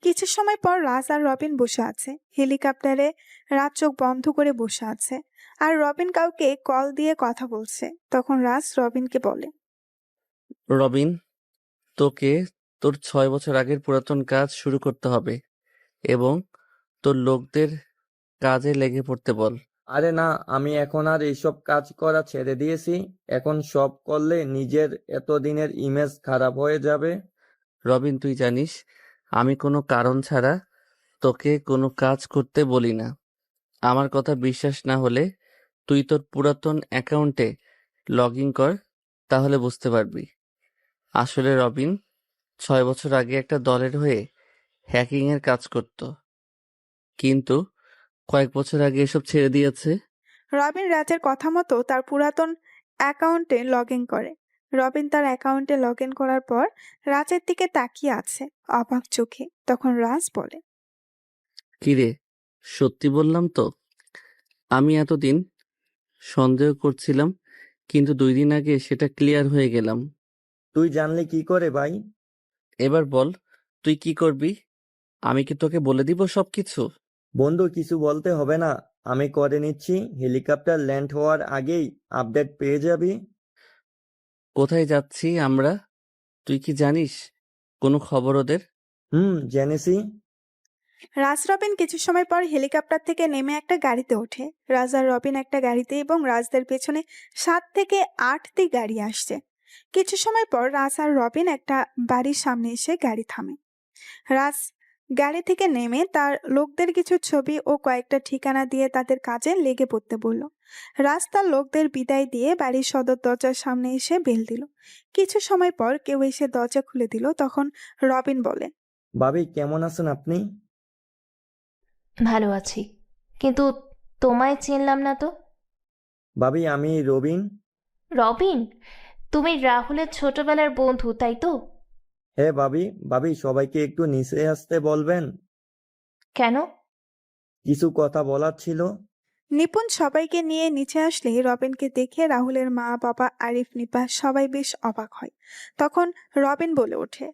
কিছু সময় পর রাজ আর রবিন বসে আছে হেলিকপ্টারে। রাজ চোখ বন্ধ করে বসে আছে আর রবিন কাউকে কল দিয়ে কথা বলছে। তখন রাজ রবিনকে বলে, রবিন, তোকে তোর 6 বছর আগের পুরাতন কাজ শুরু করতে হবে এবং তোর লোকদের কাজে লেগে পড়তে বল। আরে না, আমি এখন আর এইসব কাজ করা ছেড়ে দিয়েছি। এখন সব করলে নিজের এতদিনের ইমেজ খারাপ হয়ে যাবে। রবিন, তুই জানিস আমি কোনো কারণ ছাড়া তোকে কোনো কাজ করতে বলি না। আমার কথা বিশ্বাস না হলে তুই তোর পুরাতন অ্যাকাউন্টে লগ ইন কর, তাহলে বুঝতে পারবি। আসলে রবিন 6 বছর আগে একটা দলের হয়ে হ্যাকিং এর কাজ করত, কিন্তু কয়েক বছর আগে এসব ছেড়ে দিয়েছে। রবিন রাজের কথা মতো তার পুরাতন অ্যাকাউন্টে লগ ইন করে। রবিন তার অ্যাকাউন্টে লগ ইন করার পর রাজের দিকে তাকিয়ে আছে অবাক চোখে। তখন রাজ বলে, কিরে, সত্যি বললাম তো? আমি এতদিন সন্দেহ করছিলাম, কিন্তু 2 দিন আগে সেটা ক্লিয়ার হয়ে গেলাম। তুই জানলি কি করে ভাই? এবার বল, তুই কি করবি? আমি কি তোকে বলে দিব সবকিছু? বন্ধু, কিছু বলতে হবে না, আমি করে নিচ্ছি। হেলিকপ্টার ল্যান্ড হওয়ার আগেই আপডেট পেয়ে যাবি। কোথায় যাচ্ছি আমরা, তুই কি জানিস কোনো খবর ওদের? জেনেছি। রাজ রবিন কিছু সময় পর হেলিকপ্টার থেকে নেমে একটা গাড়িতে ওঠে। রাজ আর রবিন একটা গাড়িতে এবং রাজদের পেছনে 7 থেকে 8টি গাড়ি আসছে। কিছু সময় পর রাজ আর রবিন একটা বাড়ির সামনে এসে গাড়ি থামে। রাজ গাড়ি থেকে নেমে তার লোকদের কিছু ছবি ও কয়েকটা ঠিকানা দিয়ে তাদের কাজে লেগে পড়তে বলল। রাজ তার লোকদের বিদায় দিয়ে বাড়ির সদর দরজার সামনে এসে বেল দিল। কিছু সময় পর কেউ এসে দরজা খুলে দিল। তখন রবিন বলে, ভাবি, কেমন আছেন আপনি? ভালো আছি, কিন্তু তোমায় চিনলাম না তো। ভাবি, আমি রবিন। রবিন, তুমি রাহুলের ছোটবেলার বন্ধু তাই তো? হ্যাঁ ভাবি। ভাবি, সবাইকে একটু নিচে আসতে বলবেন, কেন? কিছু কথা বলার ছিল। নিপুণ সবাইকে নিয়ে নিচে আসলে রবিনকে দেখে রাহুলের মা বাবা আরিফ নিপা সবাই বেশ অবাক হয়। তখন রবিন বলে ওঠে,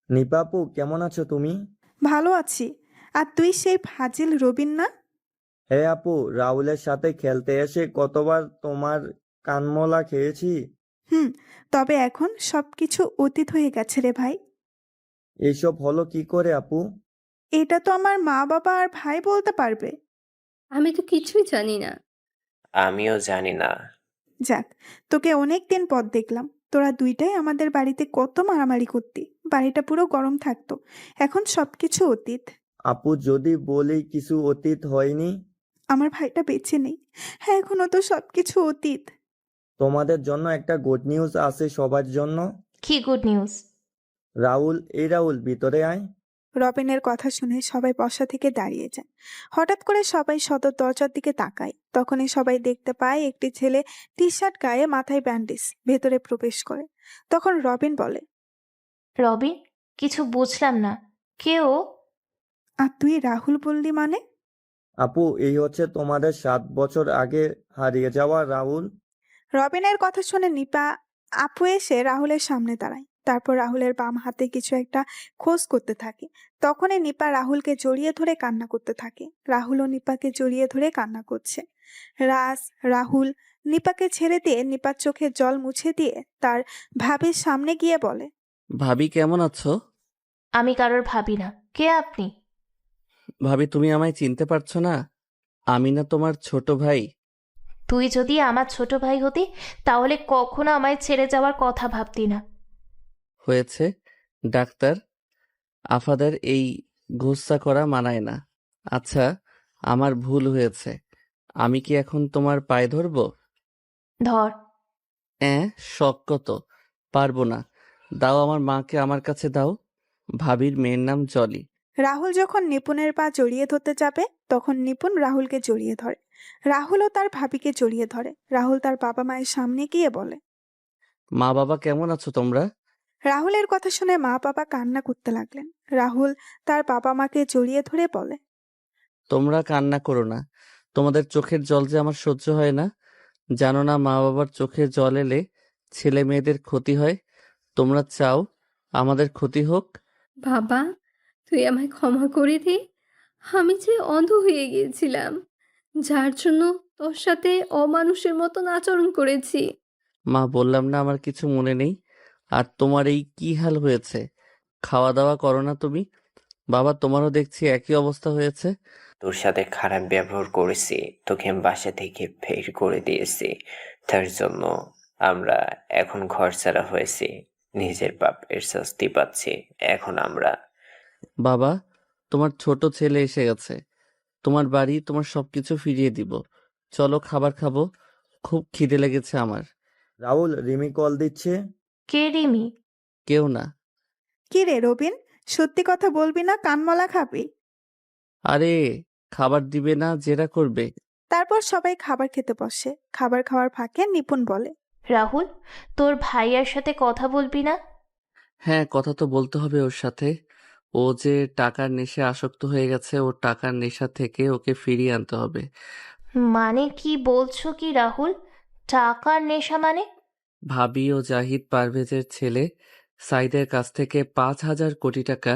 নিপাপু, কেমন আছো তুমি? ভালো আছি, আর তুই সেই ফাজিল রবিন না? হে আপু, রাহুলের সাথে খেলতে এসে কতবার তোমার কানমলা খেয়েছি। হুম, তবে এখন সবকিছু অতীত হয়ে গেছে রে ভাই। এইসব হলো কি করে আপু? এটা তো আমার মা বাবা আর ভাই বলতে পারবে। আমি তো কিছুই জানি না। আমিও জানি না। যাক, তোকে অনেক দিন পর দেখলাম। তোরা দুইটাই আমাদের বাড়িতে কত মারামারি করতি, বাড়িটা পুরো গরম থাকতো। এখন সবকিছু অতীত। আপু, যদি বলি কিছু অতীত হয়নি। আমার ভাইটা বেঁচে নেই। হ্যাঁ, এখনো তো সবকিছু অতীত। তোমাদের জন্য একটা গুড নিউজ আছে সবার জন্য। কি গুড নিউজ? রাহুল, এই রাহুল, ভিতরে আয়। রবিনের কথা শুনে সবাই বসা থেকে দাঁড়িয়ে যায়। হঠাৎ করে সবাই সদর দরজার দিকে তাকায়। তখনই সবাই দেখতে পায় একটি ছেলে টি শার্ট গায়ে, মাথায় ব্যান্ডেজ, ভেতরে প্রবেশ করে। তখন রবিন বলে, রবিন, কিছু বুঝলাম না, কে ও? আর তুই রাহুল বললি মানে? আপু, এই হচ্ছে তোমাদের 7 বছর আগে হারিয়ে যাওয়া রাহুল। রবিনের কথা শুনে নিপা আপু এসে রাহুলের সামনে দাঁড়ায়। তারপর রাহুলের বাম হাতে কিছু একটা খোঁজ করতে থাকে। তখনই নিপা রাহুলকে জড়িয়ে ধরে কান্না করতে থাকে। রাহুলও নিপাকে জড়িয়ে ধরে কান্না করছে। রাহুল নিপাকে ছেড়ে দিয়ে নিপার চোখে জল মুছে দিয়ে তার ভাবির সামনে গিয়ে বলে, ভাবি কেমন আছো? আমি কারোর ভাবি না, কে আপনি? ভাবি তুমি আমায় চিনতে পারছো না? আমি না তোমার ছোট ভাই। তুই যদি আমার ছোট ভাই হতি তাহলে কখনো আমায় ছেড়ে যাওয়ার কথা ভাবতি না। হয়েছে ডাক্তার, আফাদের এই গোসা করা মানায় না। আচ্ছা, আমার ভুল হয়েছে। আমি কি এখন তোমার পায়ে ধরবো? ধর। শখ কত, পারবো না। দাও আমার মাকে আমার কাছে দাও। ভাবির মেয়ের নাম জলি। রাহুল যখন নিপুণের পা জড়িয়ে ধরতে যাবে তখন নিপুণ রাহুলকে জড়িয়ে ধরে। রাহুলও তার ভাবিকে জড়িয়ে ধরে। রাহুল তার বাবা মায়ের সামনে গিয়ে বলে, মা বাবা কেমন আছো তোমরা? রাহুলের কথা শুনে মা বাবা কান্না করতে লাগলেন। রাহুল তার বাবা মাকে জড়িয়ে ধরে বলে, তোমরা কান্না করো না। তোমাদের চোখের জল যে আমার সহ্য হয় না। জানো না মা বাবার চোখের জল এলে ছেলে মেয়েদের ক্ষতি হয়? তোমরা চাও আমাদের ক্ষতি হোক? বাবা, তুই আমায় ক্ষমা করে দে। আমি যে অন্ধ হয়ে গিয়েছিলাম, যার জন্য তোর সাথে অমানুষের মতন আচরণ করেছি। মা, বললাম না আমার কিছু মনে নেই। আর তোমার এই কি হাল হয়েছে? খাওয়া দাওয়া করো না তুমি? বাবা, তোমারও দেখছি একই অবস্থা হয়েছে। তোর সাথে খারাপ ব্যবহার করেছি, তোকে আমি বাসা থেকে বের করে দিয়েছি। তার জন্য আমরা এখন ঘরছাড়া হয়েছি, নিজের পাপের শাস্তি পাচ্ছি। এখন আমরা বাবা, তোমার ছোট ছেলে এসে গেছে। তোমার বাড়ি, তোমার সবকিছু ফিরিয়ে দিব। চলো খাবার খাবো, খুব খিদে লেগেছে আমার। রাহুল, রিমি কল দিচ্ছে। কে রিমি? কেউ না। কি রে রবিন, সত্যি কথা বলবি না কানমলা খাবি? আরে, খাবার দিবে না, জেরা করবে। তারপর সবাই খাবার খেতে বসে। খাবার খাওয়ার ফাঁকে নিপুণ বলে, রাহুল, তোর ভাইয়ার সাথে কথা বলবি না? হ্যাঁ, কথা তো বলতে হবে ওর সাথে। ও যে টাকার নেশায় আসক্ত হয়ে গেছে, ওর টাকার নেশা থেকে ওকে ফিরিয়ে আনতে হবে। মানে কি বলছো কি রাহুল? টাকার নেশা মানে? ভাবি ও জাহিদ পারভেজের ছেলে সাইদের কাছ থেকে 5,000 কোটি টাকা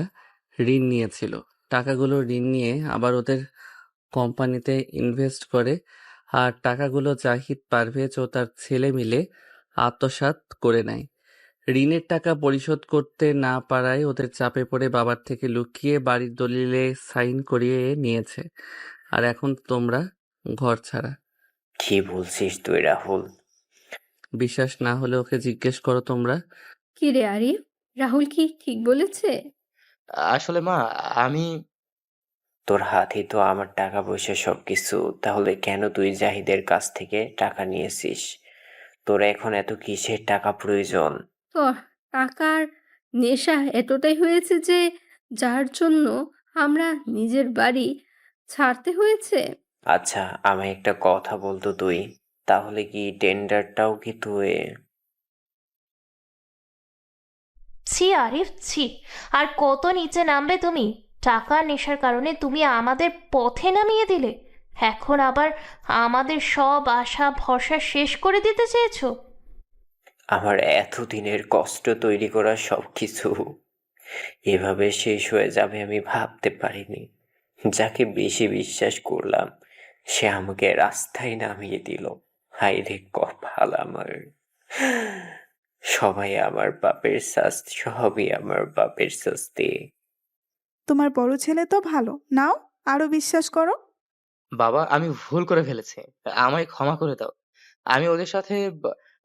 ঋণ নিয়েছিল। টাকাগুলো ঋণ নিয়ে আবার ওদের কোম্পানিতে ইনভেস্ট করে, আর টাকাগুলো জাহিদ পারভেজ ও তার ছেলে মিলে আত্মসাৎ করে নেয়। ঋণের টাকা পরিশোধ করতে না পারায় ওদের চাপে পড়ে বাবার থেকে লুকিয়ে বাড়ির দলিলে সাইন করিয়ে নিয়েছে। আর এখন তোমরা ঘর ছাড়া। কি বলছিস তুই রাহুল? বিশ্বাস না হলে ওকে জিজ্ঞেস করো তোমরা। কি রে আরিফ, রাহুল কি ঠিক বলেছে? আসলে মা, আমি তোর হাতে তো আমার টাকা পয়সা সবকিছু, তাহলে কেন তুই জাহিদের কাছ থেকে টাকা নিয়েছিস? তোর এখন এত কিসের টাকা প্রয়োজন? তোর টাকার নেশা এতটাই হয়েছে যে যার জন্য আমরা নিজের বাড়ি ছাড়তে হয়েছে। আচ্ছা, আমায় একটা কথা বলতো তুই, তাহলে কি টেন্ডারটাও কি তুই? ছি আরিফ, ছি। আর কত নিচে নামবে তুমি? টাকার নেশার কারণে তুমি আমাদের পথে নামিয়ে দিলে, এখন আবার আমাদের সব আশা ভরসা শেষ করে দিতে চেয়েছো? আমার এতদিনের কষ্ট তৈরি করা সবকিছু এভাবে শেষ হয়ে যাবে আমি ভাবতে পারিনি। যাকে বেশি বিশ্বাস করলাম সে আমাকে রাস্তায় নামিয়ে দিল। হায় রে কপাল আমার! সবাই আমার পাপের শাস্তি, সবই আমার পাপের শাস্তি। তোমার বড় ছেলে তো ভালো, নাও আরো বিশ্বাস করো। বাবা, আমি ভুল করে ফেলেছি। আমায় ক্ষমা করে দাও। আমি ওদের সাথে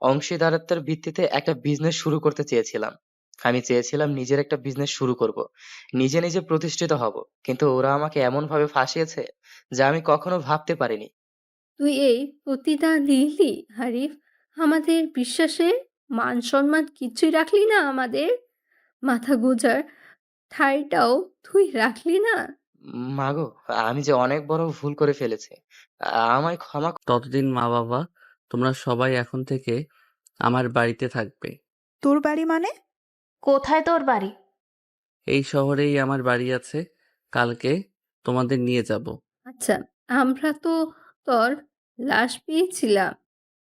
অংশীদারত্বের ভিত্তিতে একটা বিজনেস শুরু করতে চেয়েছিলাম। আমি চেয়েছিলাম নিজের একটা বিজনেস শুরু করব। নিজে, নিজে প্রতিষ্ঠিত হব। কিন্তু ওরা আমাকে এমনভাবে ফাঁসিয়েছে যা আমি কখনো ভাবতে পারিনি। তুই এই প্রতিদান দিলি হারিফ, আমাদের বিশ্বাসে মান সম্মান কিছুই রাখলি না, আমাদের মাথা গোঁজার ঠাঁইটাও তুই রাখলি না। মাগো, আমি যে অনেক বড় ভুল করে ফেলেছি। আমায় ক্ষমা ততদিন মা বাবা তোমরা সবাই এখন থেকে আমার বাড়িতে থাকবে। তোর বাড়ি মানে? কোথায় তোর বাড়ি? এই শহরেই আমার বাড়ি আছে। কালকে তোমাদের নিয়ে যাব। আচ্ছা, আমরা তো তোর লাশ পেয়েছিলাম,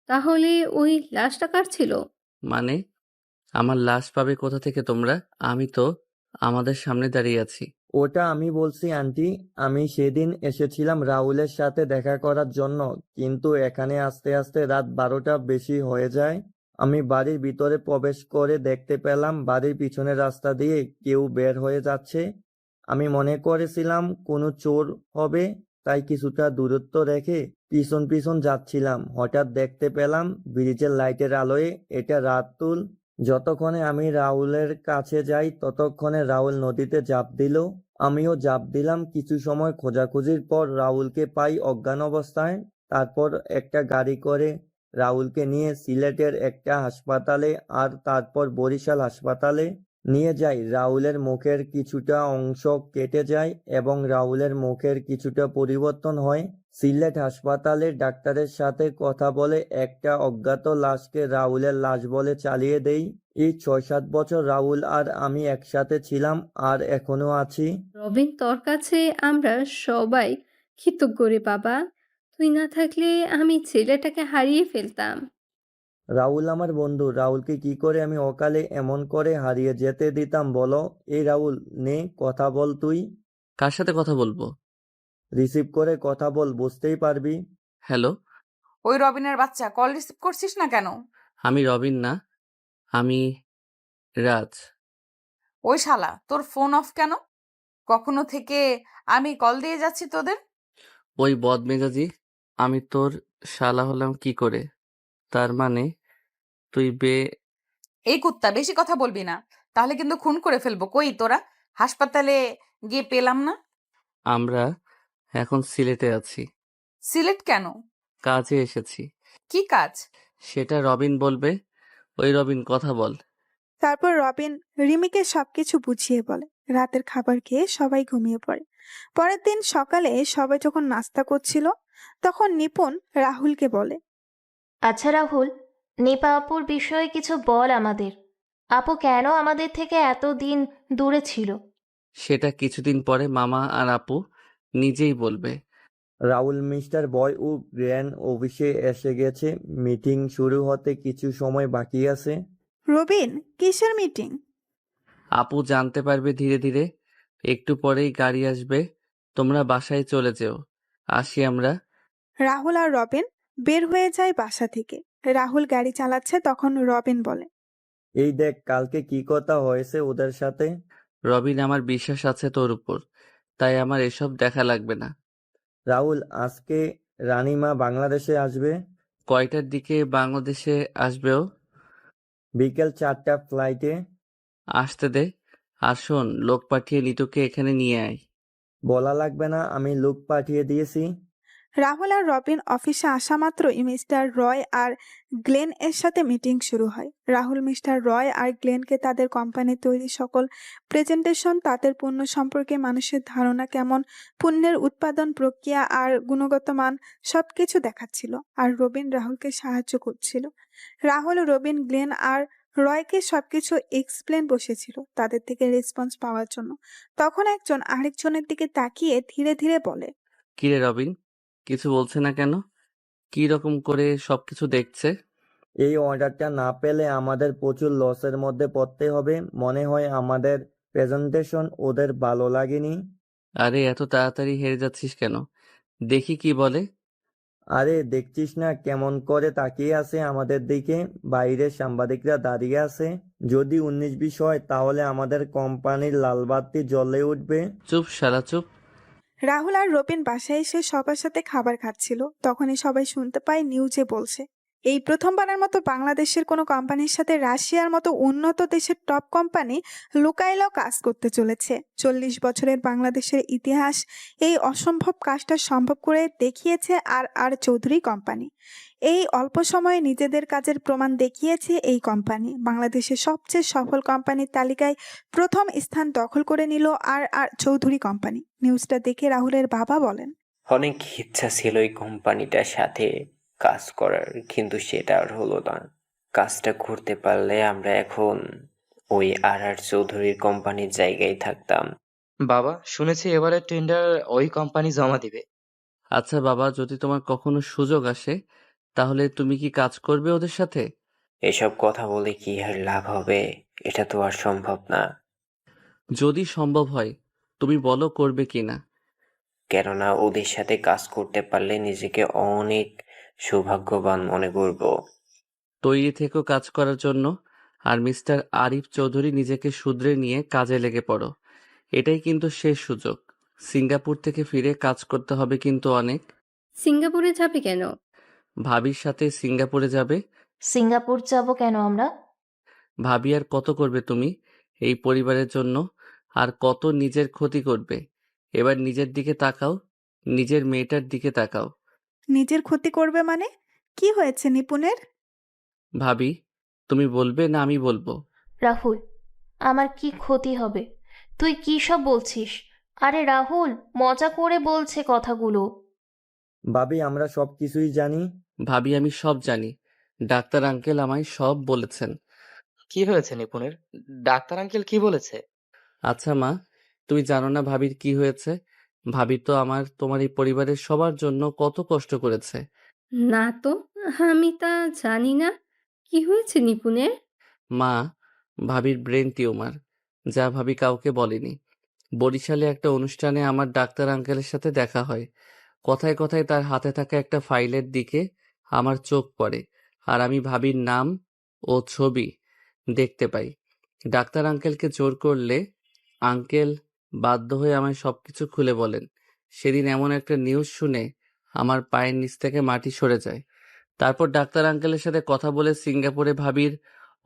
তাহলে ওই লাশটা কার ছিল? মানে আমার লাশ পাবে কোথা থেকে তোমরা? আমি তো আমাদের সামনে দাঁড়িয়ে আছি। ওটা আমি বলছি আন্টি। আমি সেদিন এসেছিলাম রাহুলের সাথে দেখা করার জন্য, কিন্তু এখানে আস্তে আস্তে রাত 12টা বেশি হয়ে যায়। আমি বাড়ির ভিতরে প্রবেশ করে দেখতে পেলাম বাড়ির পিছনের রাস্তা দিয়ে কেউ বের হয়ে যাচ্ছে। আমি মনে করেছিলাম কোনো চোর হবে, তাই কিছুটা দূরত্ব রেখে পিছন পিছন যাচ্ছিলাম। হঠাৎ দেখতে পেলাম ব্রিজের লাইটের আলোয় এটা রাতুল। যতক্ষণে আমি রাহুলের কাছে যাই ততক্ষণে রাহুল নদীতে ঝাঁপ দিল। আমিও ঝাঁপ দিলাম। কিছু সময় খোঁজাখুঁজির পর রাহুলকে পাই অজ্ঞান অবস্থায়। তারপর একটা গাড়ি করে রাহুলকে নিয়ে সিলেটের একটা হাসপাতালে আর তারপর বরিশাল হাসপাতালে নিয়ে যাই। রাহুলের মুখের কিছুটা অংশ কেটে যায় এবং রাহুলের মুখের কিছুটা পরিবর্তন হয়। সিলেট হাসপাতালে ডাক্তারের সাথে কথা বলে একটা অজ্ঞাত লাশকে রাহুলের লাশ বলে চালিয়ে দেই। এই 6-7 বছর রাহুল আর আমি একসাথে ছিলাম আর এখনো আছি। রবিন, তোর কাছে আমরা সবাই কৃতজ্ঞ রে বাবা। তুই না থাকলে আমি ছেলেটাকে হারিয়ে ফেলতাম। রাহুল আমার বন্ধু। রাহুলকে কি করে আমি অকালে এমন করে হারিয়ে যেতে দিতাম বলো? এই রাহুল, নে কথা বল তুই। কার সাথে কথা বলবো? রিসিভ করে কথা বল, বুঝতেই পারবি। হ্যালো, ওই রবিনের বাচ্চা, কল রিসিভ করছিস না কেন? আমি রবিন না, আমি রাজ। ওই শালা, তোর ফোন অফ কেন? কখনো থেকে আমি কল দিয়ে যাচ্ছি তোদের। ওই বদমেজাজি, আমি তোর শালা হলাম কি করে? তার মানে তুই এই কুত্তা, বেশি কথা বলবি না, তাহলে কিন্তু খুন করে ফেলবো। কই তোরা? হাসপাতালে গিয়ে পেলাম না। আমরা এখন সিলেটে আছি। সিলেট কেন? কাজে এসেছি। কি কাজ? সেটা রবিন বলবে। ওই রবিন, কথা বল। তারপর রবিন রিমিকে সবকিছু বুঝিয়ে বলে। রাতের খাবার খেয়ে সবাই ঘুমিয়ে পড়ে। পরের দিন সকালে সবাই যখন নাস্তা করছিল তখন নিপুণ রাহুলকে বলে, আচ্ছা রাহুল, নিপা আপুর বিষয়ে কিছু বল আমাদের। আপু কেন আমাদের থেকে এত দিন দূরে ছিল? সেটা কিছুদিন পরে মামা আর আপু নিজেই বলবে। রাহুল মিস্টার বয় ও গ্র্যান্ড অফিসে এসে গেছে। মিটিং শুরু হতে কিছু সময় বাকি আছে। রবিন, কিসের মিটিং? আপু জানতে পারবে ধীরে ধীরে। একটু পরেই গাড়ি আসবে। তোমরা বাসায় চলে যেও। আসি আমরা। রাহুল আর রবিন বের হয়ে যায় বাসা থেকে। রাহুল গাড়ি চালাচ্ছে তখন রবিন বলে, এই দেখ কালকে কি কথা হয়েছে ওদের সাথে। রবিন, আমার বিশ্বাস আছে তোর উপর, তাই আমার এসব দেখা লাগবে না। রাহুল, আজকে রানীমা বাংলাদেশে আসবে। কয়টার দিকে বাংলাদেশে আসবেও? বিকেল 4টা ফ্লাইটে। আসতে দে। আর শোন, লোক পাঠিয়ে নিতুকে এখানে নিয়ে আয়। বলা লাগবে না, আমি লোক পাঠিয়ে দিয়েছি। রাহুল আর রবিন অফিসে আসা মাত্রই মিস্টার রয় আর গ্লেন এর সাথে মিটিং শুরু হয়। রাহুল মিস্টার রয় আর গ্লেনকে তাদের কোম্পানির তৈরি সকল প্রেজেন্টেশন, তাদের পণ্য সম্পর্কে মানুষের ধারণা কেমন, পণ্যের উৎপাদন প্রক্রিয়া আর গুণগত মান সবকিছু দেখাচ্ছিল। আর রবিন রাহুলকে সাহায্য করছিল। রাহুল, রবিন, গ্লেন আর রয়কে সবকিছু এক্সপ্লেন বসেছিল তাদের থেকে রেসপন্স পাওয়ার জন্য। তখন একজন আরেকজনের দিকে তাকিয়ে ধীরে ধীরে বলে, কিরে রবিন, কিছু বলছে না কেন? কি রকম করে সবকিছু দেখছে? এই অর্ডারটা না পেলে আমাদের প্রচুর লসের মধ্যে পড়তে হবে। মনে হয় আমাদের প্রেজেন্টেশন ওদের ভালো লাগেনি। আরে এত তাড়াতাড়ি হেরে যাচ্ছিস কেন? দেখি কি বলে। আরে দেখছিস না কেমন করে তাকিয়ে আছে আমাদের দিকে? বাইরের সাংবাদিকরা দাঁড়িয়ে আছে। যদি 19-20 হয় তাহলে আমাদের কোম্পানির লালবাতি জ্বলে উঠবে। চুপ শালা চুপ। রাহুল আর রবিন বাসায় এসে সবার সাথে খাবার খাচ্ছিল। তখনই সবাই শুনতে পায় নিউজে বলছে এই প্রথমবারের মতো বাংলাদেশের কোনো কোম্পানির সাথে রাশিয়ার মতো উন্নত দেশের টপ কোম্পানি লুকাইলেও কাজ করতে চলেছে। 40 বছরের বাংলাদেশের ইতিহাস এই অসম্ভব কাজটা সম্ভব করে দেখিয়েছে আর আর চৌধুরী কোম্পানি। এই অল্প সময়ে নিজেদের কাজের প্রমাণ দেখিয়েছে এই কোম্পানি। বাংলাদেশের সবচেয়ে সফল কোম্পানির তালিকায় প্রথম স্থান দখল করে নিল আর আর চৌধুরী কোম্পানি। নিউজটা দেখে রাহুলের বাবা বলেন, অনেক ইচ্ছা ছিল এই কোম্পানিটার সাথে কাজ করার, কিন্তু সেটা আর হলো না। কাজটা করতে পারলে আমরা এখন ওই আর আর চৌধুরীর কোম্পানির জায়গায় থাকতাম। বাবা, শুনেছি এবারে টেন্ডার ওই কোম্পানি জমা দিবে। আচ্ছা বাবা, যদি তোমার কখনো সুযোগ আসে তাহলে তুমি কি কাজ করবে ওদের সাথে? এসব কথা বলে কি আর লাভ হবে? এটা তো আর সম্ভব না। যদি সম্ভব হয় তুমি বলো করবে কিনা। কেননা ওদের সাথে কাজ করতে পারলে নিজেকে অনেক সৌভাগ্যবান মনে করব। তৈরি থেকো কাজ করার জন্য। আর মিস্টার আরিফ চৌধুরী, নিজেকে শুধরে নিয়ে কাজে লেগে পড়ো। এটাই কিন্তু শেষ সুযোগ। সিঙ্গাপুর থেকে ফিরে কাজ করতে হবে কিন্তু অনেক। সিঙ্গাপুরে যাবে কেন? ভাবির সাথে সিঙ্গাপুরে যাবে। সিঙ্গাপুর যাব কেন আমরা? ভাবি আর কত করবে তুমি এই পরিবারের জন্য? আর কত নিজের ক্ষতি করবে? এবার নিজের দিকে তাকাও, নিজের মেয়েটার দিকে তাকাও। নিজের ক্ষতি করবে মানে? কি হয়েছে নিপুণের? ভাবি, তুমি বলবে না আমি বলবো? রাহুল, আমার কি ক্ষতি হবে? তুই কি সব বলছিস? আরে রাহুল, মজা করে বলছে কথাগুলো। ভাবি, আমরা সব কিছুই জানি। ভাবি, আমি সব জানি। ডাক্তার আঙ্কেল আমায় সব বলেছেন। কি হয়েছে নিপুণের? ডাক্তার আঙ্কেল কি বলেছে? আচ্ছা মা, তুমি জানো না ভাবির কি হয়েছে? ভাবি তো তোমার এই পরিবারের সবার জন্য কত কষ্ট করেছে। না তো, আমি তা জানি না। কি হয়েছে নিপুণের? মা, ভাবির ব্রেন টিউমার, যা ভাবি কাউকে বলেনি। বরিশালে একটা অনুষ্ঠানে আমার ডাক্তার আঙ্কেলের সাথে দেখা হয়। কথায় কথায় তার হাতে থাকা একটা ফাইলের দিকে আমার চোখ পড়ে, আর আমি ভাবির নাম ও ছবি দেখতে পাই। ডাক্তার আঙ্কেলকে জোর করলে আঙ্কেল বাধ্য হয়ে আমায় সবকিছু খুলে বলেন। সেদিন এমন একটা নিউজ শুনে আমার পায়ের নিচ থেকে মাটি সরে যায়। তারপর ডাক্তার আঙ্কেলের সাথে কথা বলে সিঙ্গাপুরে ভাবির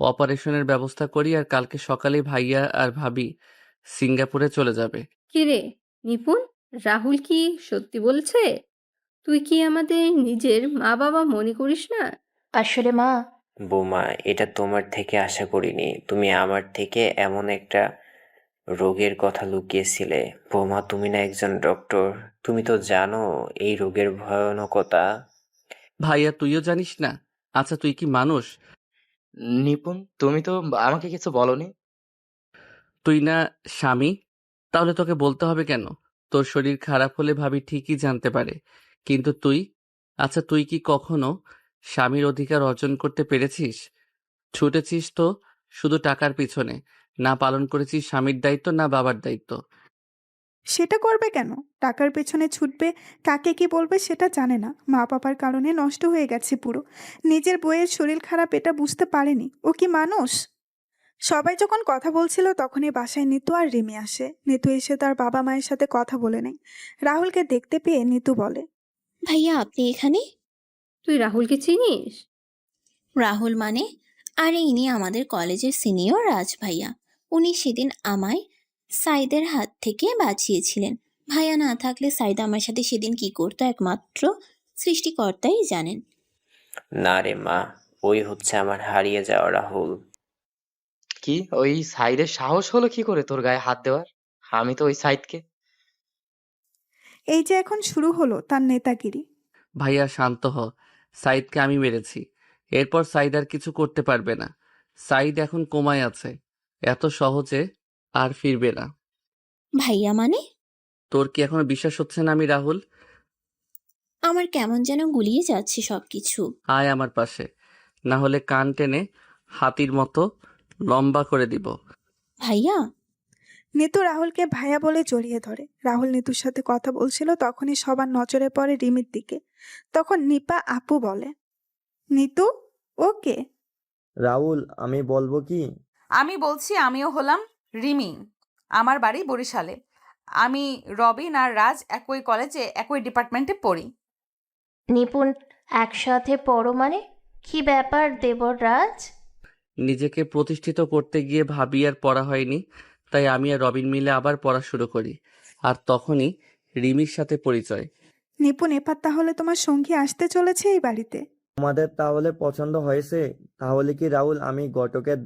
অপারেশনের ব্যবস্থা করি, আর কালকে সকালে ভাইয়া আর ভাবি সিঙ্গাপুরে চলে যাবে। কিরে নিপুণ, রাহুল কি সত্যি বলছে? তুই কি আমাদের নিজের মা বাবা মনে করিস না? আসলে মা, বোমা, এটা তোমার থেকে আশা করিনি। তুমি আমার থেকে এমন একটা রোগের কথা লুকিয়েছিলে। বোমা, তুমি না একজন ডক্টর, তুমি তো জানো এই রোগের ভয়ানকতা। ভাইয়া, তুইও জানিস না? আচ্ছা, তুই কি মানুষ? নিপুণ, তুমি তো আমাকে কিছু বলনি। তুই না স্বামী? তাহলে তোকে বলতে হবে কেন? তোর শরীর খারাপ হলে ভাবি ঠিকই জানতে পারে, কিন্তু তুই? আচ্ছা, তুই কি কখনো স্বামীর অধিকার অর্জন করতে পেরেছিস? ছুটেছিস তো শুধু টাকার পিছনে, না পালন করেছিস স্বামীর দায়িত্ব, না বাবার দায়িত্ব। সেটা করবে কেন? টাকার পেছনে ছুটবে, কাকে কি বলবে সেটা জানে না। মা বাবার কারণে নষ্ট হয়ে গেছে পুরো। নিজের বইয়ের শরীর খারাপ এটা বুঝতে পারেনি। ও কি মানুষ? সবাই যখন কথা বলছিল তখনই বাসায় নিতু আর রিমি আসে। নিতু এসে তার বাবা মায়ের সাথে কথা বলে নেয়। রাহুলকে দেখতে পেয়ে নিতু বলে, ভাইয়া, আপনি এখানে? তুই রাহুলকে চিনিস? রাহুল মানে? আরে ইনি আমাদের কলেজের সিনিয়র রাজ ভাইয়া। উনি সেদিন আমায় সাইদের হাত থেকে বাঁচিয়েছিলেন। ভাইয়া না থাকলে সাইদ আমার সাথে সেদিন কি করতো একমাত্র সৃষ্টিকর্তাই জানেন। না রে মা, ওই হচ্ছে আমার হারিয়ে যাওয়া রাহুল। কি ওই সাইদের সাহস হলো কি করে তোর গায়ে হাত দেওয়ার? আমি তো ওই সাইদকে। এই যে এখন শুরু হলো তার নেতাগিরি। ভাইয়া শান্ত হ। সাইদকে আমি মেরেছি। এরপর সাইদ আর কিছু করতে পারবে না। সাইদ এখন কোমায় আছে, এত সহজে আর ফিরবে না। ভাইয়া মানে? তোর কি এখনো বিশ্বাস হচ্ছে না আমি রাহুল? আমার কেমন যেন গুলিয়ে যাচ্ছে সবকিছু। আয় আমার পাশে, না হলে কান টেনে হাতির মতো লম্বা করে দিব। ভাইয়া, নিতু রাহুলকে ভাইয়া বলে জড়িয়ে ধরে। রাহুল নিতুর সাথে কথা বলছিল, তখনই সবার নজরে পড়ে রিমির দিকে। তখন নিপা আপু বলে, নিতু ওকে? রাহুল, আমি বলবো কি? আমি বলছি আমিও হলাম রিমি। আমার বাড়ি বরিশালে। আমি রবিন আর রাজ একই কলেজে একই ডিপার্টমেন্টে পড়ি। নিপুণ, একসাথে পড়ো মানে? কি ব্যাপার দেবরাজ? নিজেকে প্রতিষ্ঠিত করতে গিয়ে ভাবি আর পড়া হয়নি, তাই আমি আর রবিন মিলে আবার পড়া শুরু করি। আর তখনই রিমির সাথে পরিচয়। নিপুণ, এবার তাহলে তোমার সঙ্গী আসতে চলেছে এই বাড়িতে? তোমাদের তাহলে পছন্দ হয়েছে? তাহলে কি রাহুল আমি ঘটকের